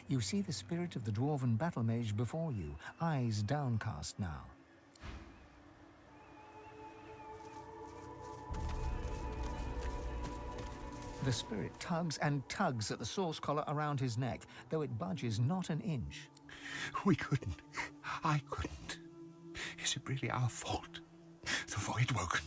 Speaker 2: You see the spirit of the dwarven battle mage before you, eyes downcast now. The spirit tugs and tugs at the source collar around his neck, though it budges not an inch.
Speaker 20: We couldn't. I couldn't. Is it really our fault? The void woken.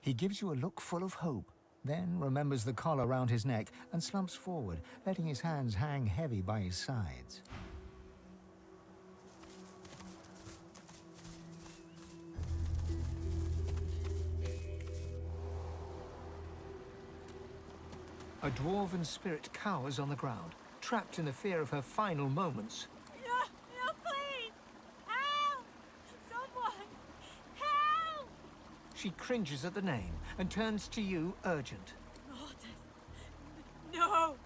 Speaker 2: He gives you a look full of hope, then remembers the collar around his neck and slumps forward, letting his hands hang heavy by his sides. A dwarven spirit cowers on the ground, trapped in the fear of her final moments.
Speaker 18: No, please! Help! Someone! Help!
Speaker 2: She cringes at the name and turns to you, urgent.
Speaker 18: Mortis! No!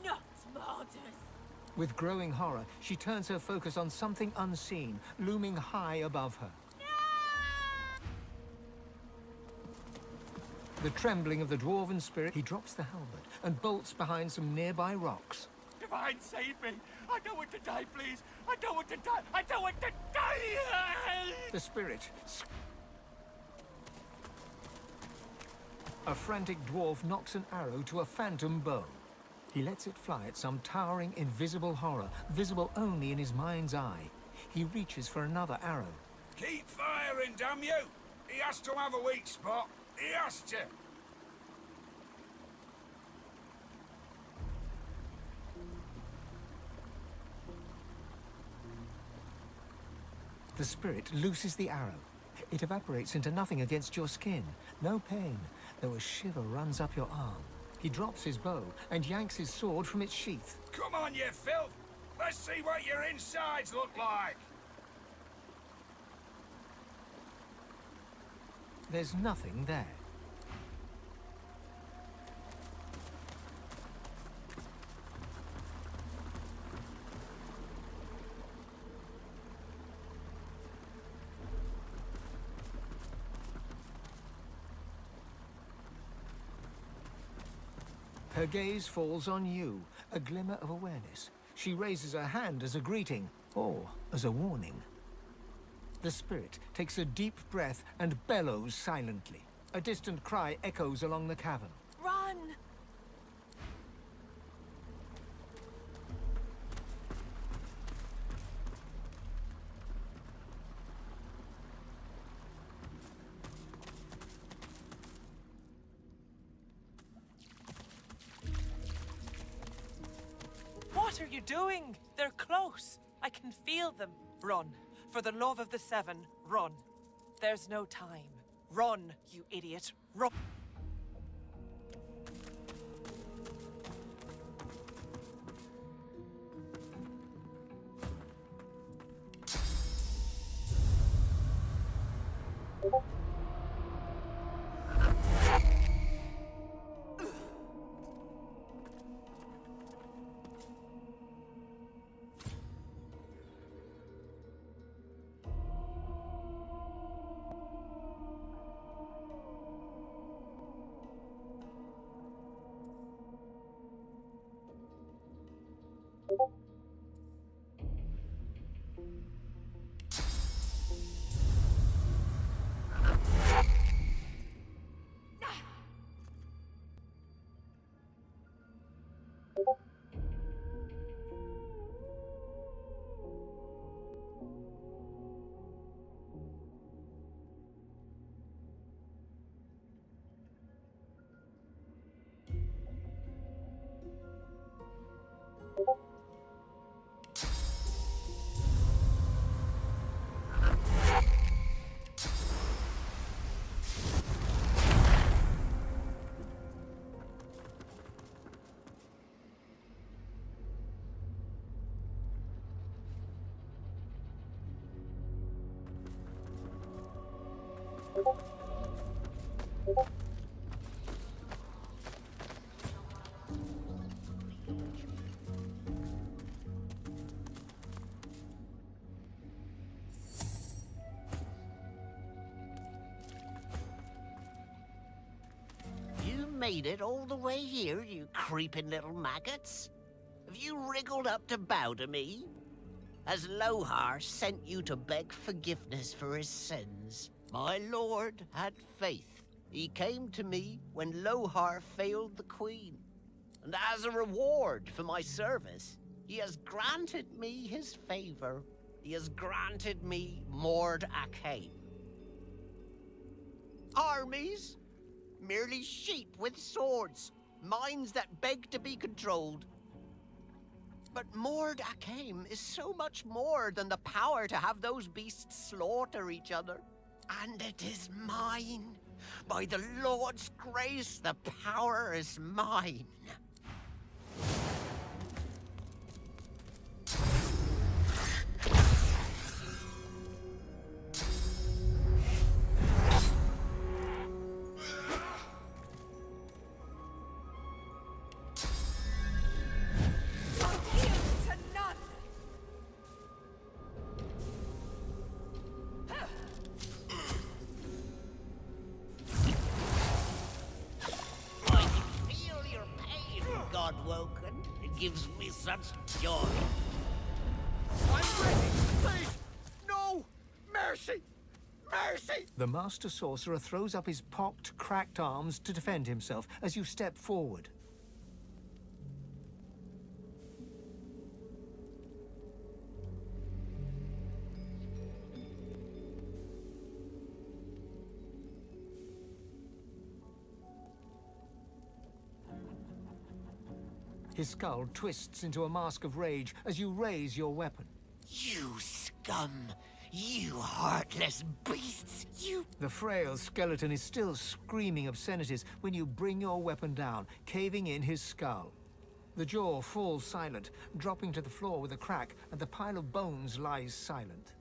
Speaker 18: Not Mortis!
Speaker 2: With growing horror, she turns her focus on something unseen, looming high above her. The trembling of the dwarven spirit, he drops the helmet and bolts behind some nearby rocks.
Speaker 10: Divine, save me! I don't want to die, please! I don't want to die! I don't want to die!
Speaker 2: The spirit... A frantic dwarf knocks an arrow to a phantom bow. He lets it fly at some towering, invisible horror, visible only in his mind's eye. He reaches for another arrow.
Speaker 10: Keep firing, damn you! He has to have a weak spot. He has to!
Speaker 2: The spirit looses the arrow. It evaporates into nothing against your skin. No pain, though a shiver runs up your arm. He drops his bow and yanks his sword from its sheath.
Speaker 10: Come on, you filth! Let's see what your insides look like!
Speaker 2: There's nothing there. Her gaze falls on you, a glimmer of awareness. She raises her hand as a greeting, or as a warning. The spirit takes a deep breath and bellows silently. A distant cry echoes along the cavern.
Speaker 18: Run!
Speaker 21: What are you doing? They're close. I can feel them. Run. For the love of the seven, run. There's no time. Run, you idiot. Run.
Speaker 4: You made it all the way here, you creeping little maggots? Have you wriggled up to bow to me? Has Lohar sent you to beg forgiveness for his sins? My lord had faith. He came to me when Lohar failed the queen. And as a reward for my service, he has granted me his favor. He has granted me Mord Akhaim. Armies? Merely sheep with swords, minds that beg to be controlled. But Mord Akhaim is so much more than the power to have those beasts slaughter each other. And it is mine. By the Lord's grace, the power is mine. Gives me such joy.
Speaker 7: I'm ready! Please! No! Mercy! Mercy!
Speaker 2: The Master Sorcerer throws up his pocked, cracked arms to defend himself as you step forward. His skull twists into a mask of rage as you raise your weapon.
Speaker 4: You scum! You heartless beasts! You...
Speaker 2: The frail skeleton is still screaming obscenities when you bring your weapon down, caving in his skull. The jaw falls silent, dropping to the floor with a crack, and the pile of bones lies silent.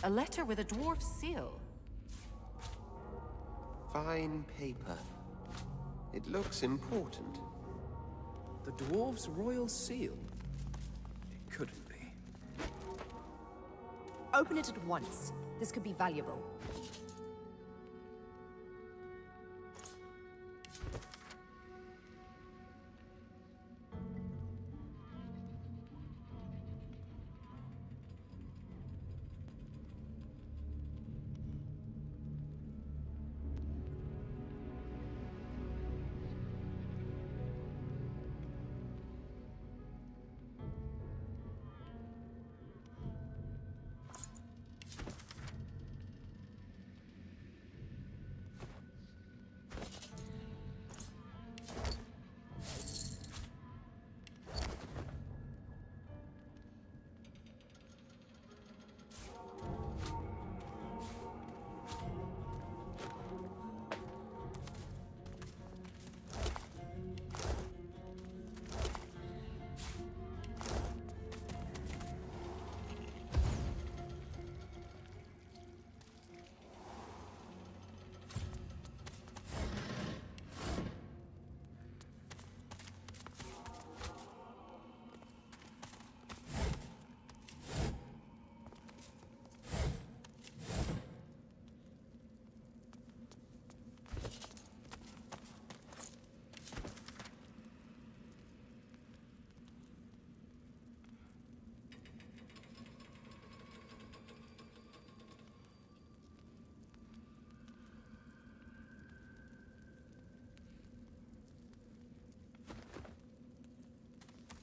Speaker 13: A letter with a dwarf's seal.
Speaker 19: Fine paper. It looks important.
Speaker 3: The dwarf's royal seal? It couldn't be.
Speaker 16: Open it at once. This could be valuable.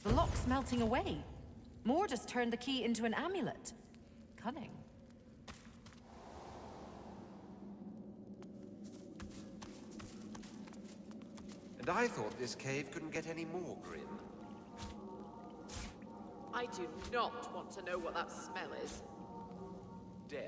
Speaker 13: The lock's melting away. Moore just turned the key into an amulet. Cunning.
Speaker 19: And I thought this cave couldn't get any more grim.
Speaker 11: I do not want to know what that smell is.
Speaker 19: Death.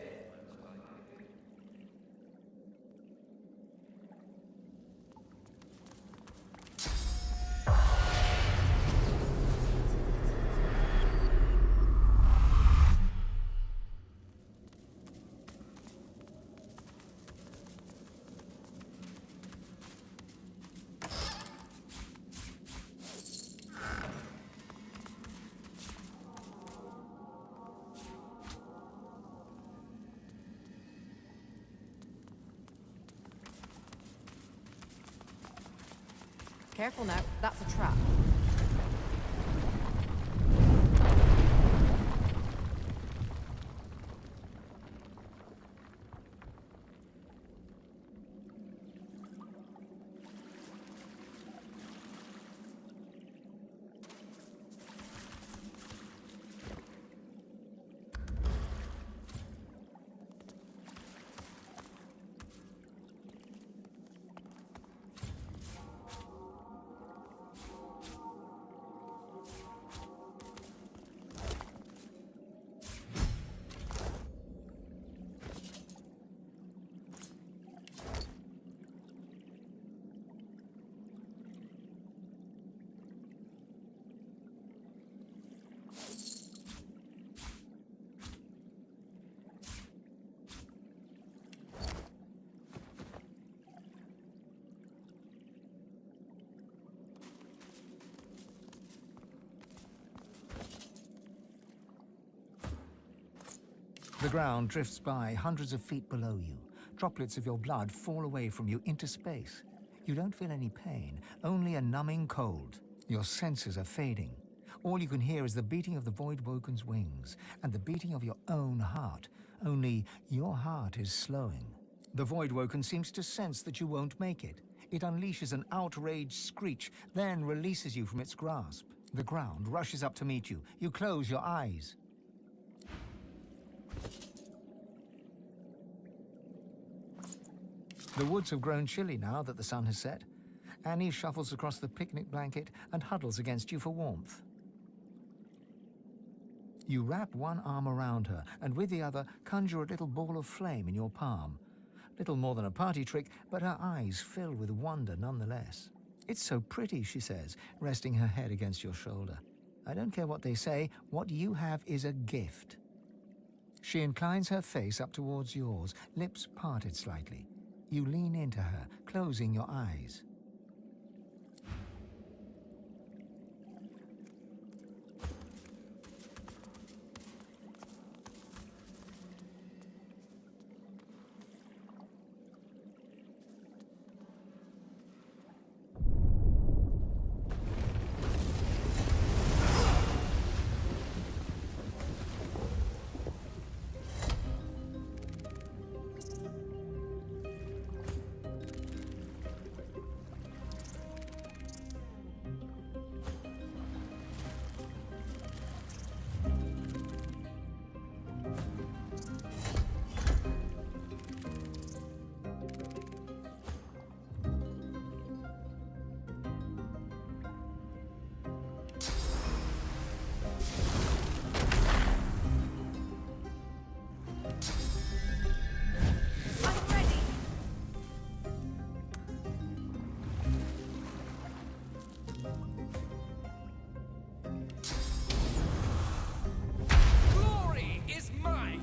Speaker 13: Careful now, that's a trap.
Speaker 2: The ground drifts by hundreds of feet below you. Droplets of your blood fall away from you into space. You don't feel any pain, only a numbing cold. Your senses are fading. All you can hear is the beating of the Voidwoken's wings and the beating of your own heart, only your heart is slowing. The Voidwoken seems to sense that you won't make it. It unleashes an outraged screech, then releases you from its grasp. The ground rushes up to meet you. You close your eyes. The woods have grown chilly now that the sun has set. Annie shuffles across the picnic blanket and huddles against you for warmth. You wrap one arm around her and with the other conjure a little ball of flame in your palm. Little more than a party trick, but her eyes fill with wonder nonetheless. "It's so pretty," she says, resting her head against your shoulder. "I don't care what they say, what you have is a gift." She inclines her face up towards yours, lips parted slightly. You lean into her, closing your eyes.
Speaker 10: Glory is mine!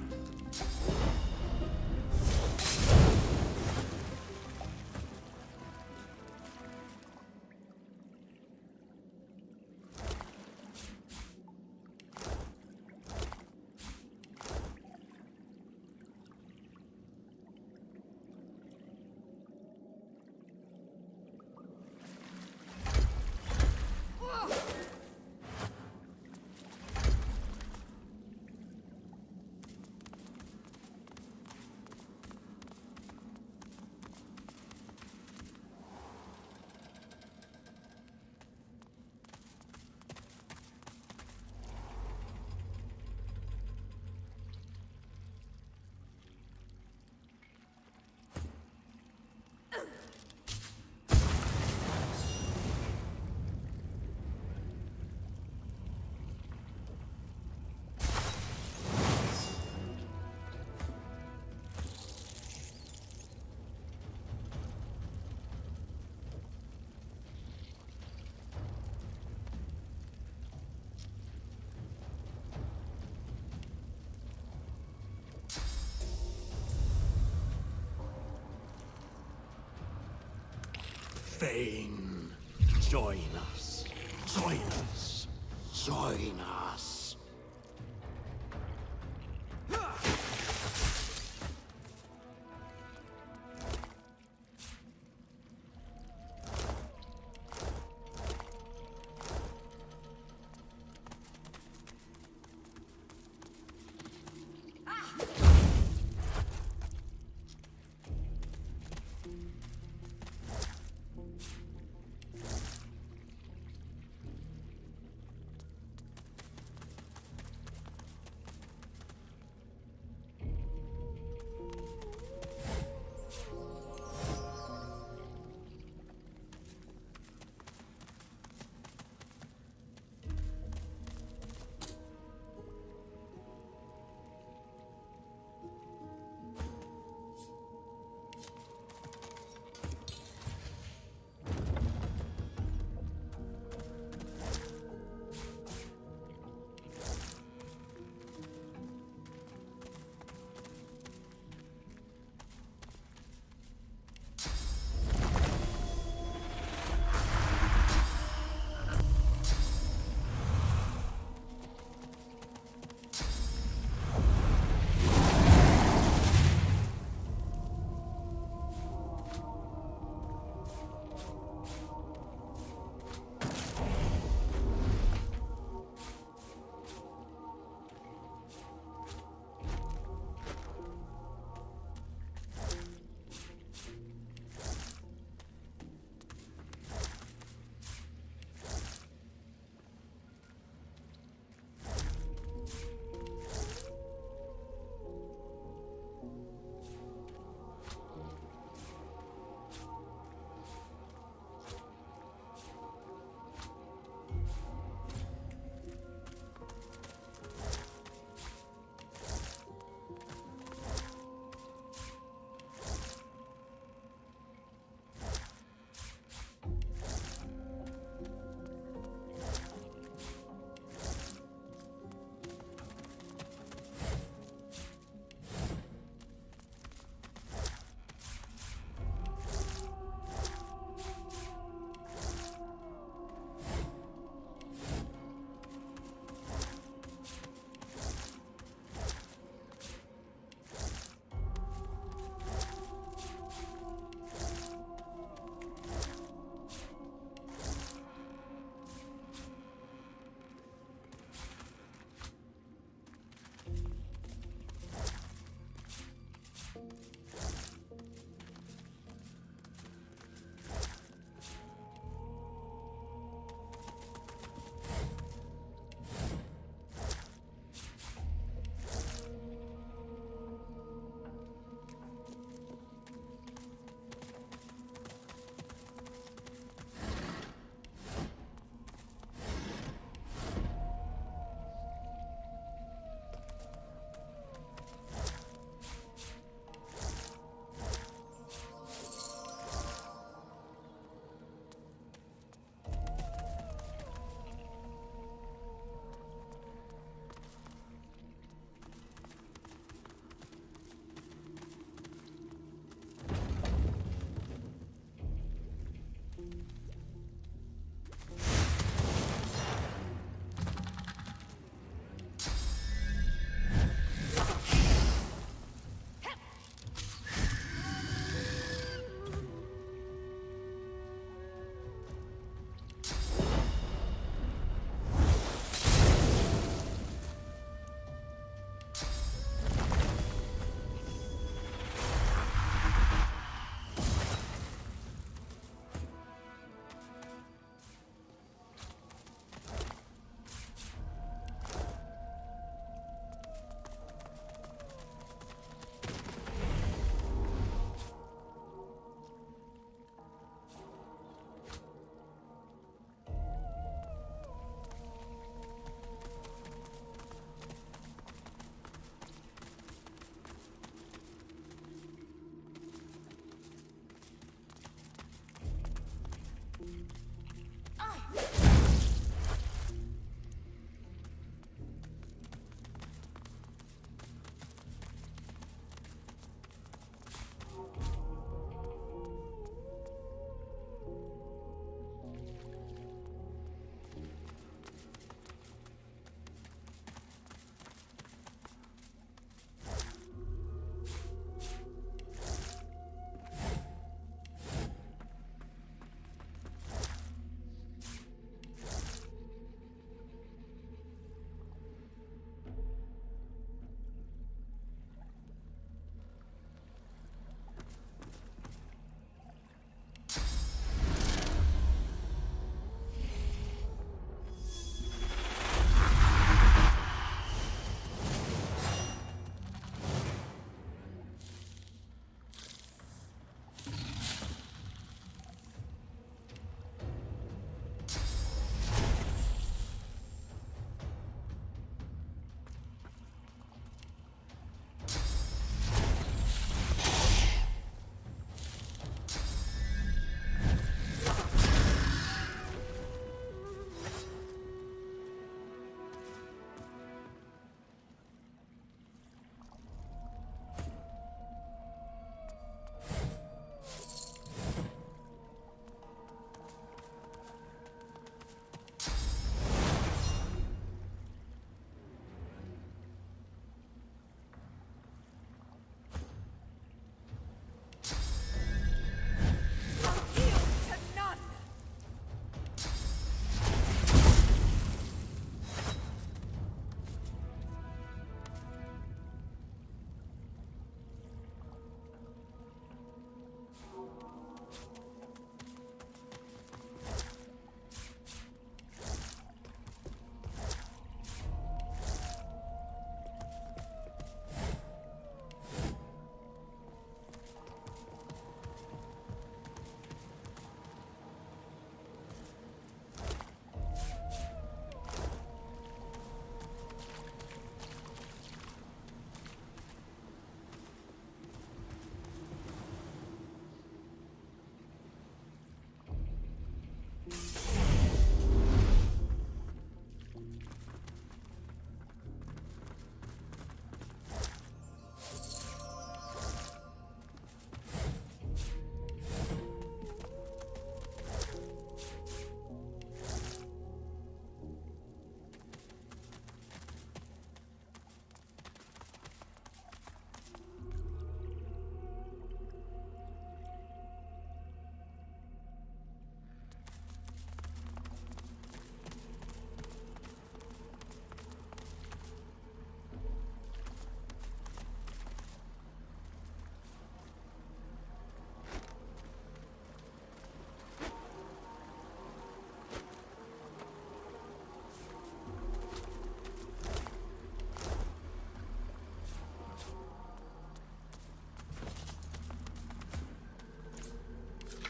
Speaker 9: Thane, join us. Join us. Join us.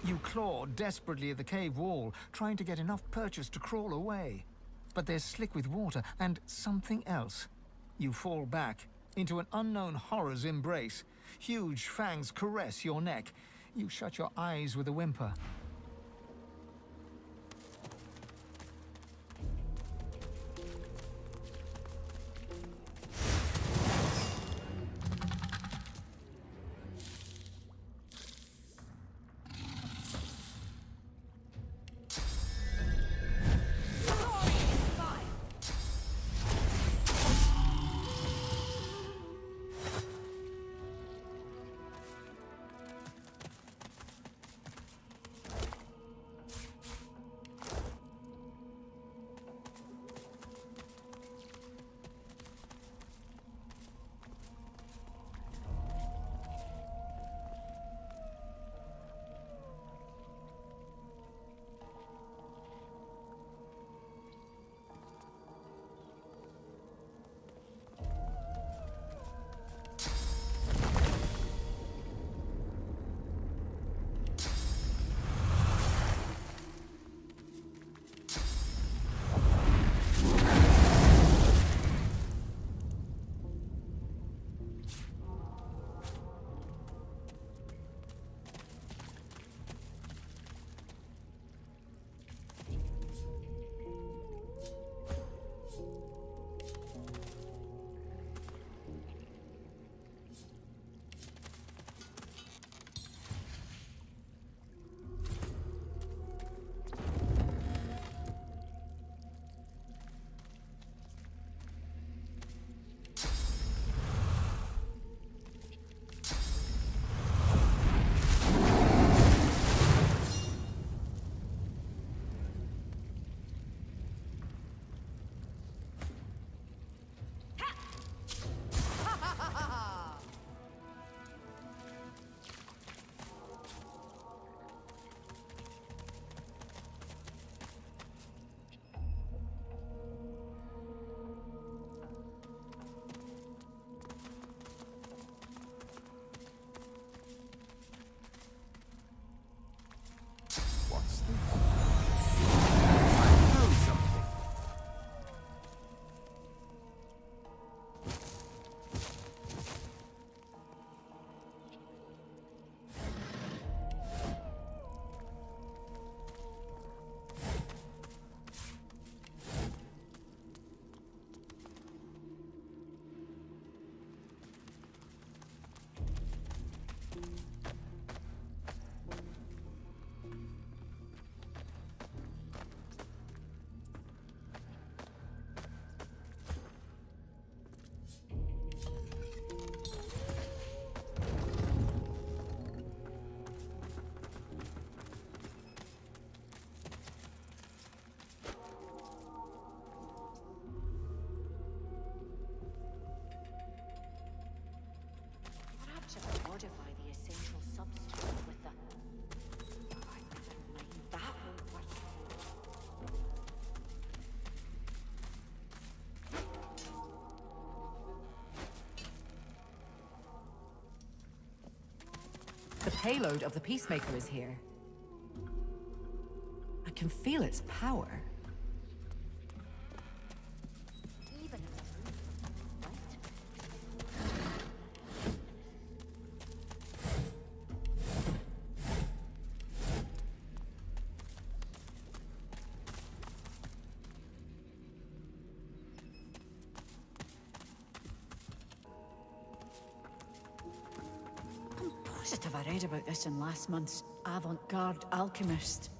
Speaker 1: You claw desperately at the cave wall, trying to get enough purchase to crawl away. But they're slick with water and something else. You fall back into an unknown horror's embrace. Huge fangs caress your neck. You shut your eyes with a whimper.
Speaker 13: The payload of the Peacemaker is here. I can feel its power.
Speaker 12: I'm positive I read about this in last month's Avant-Garde Alchemist.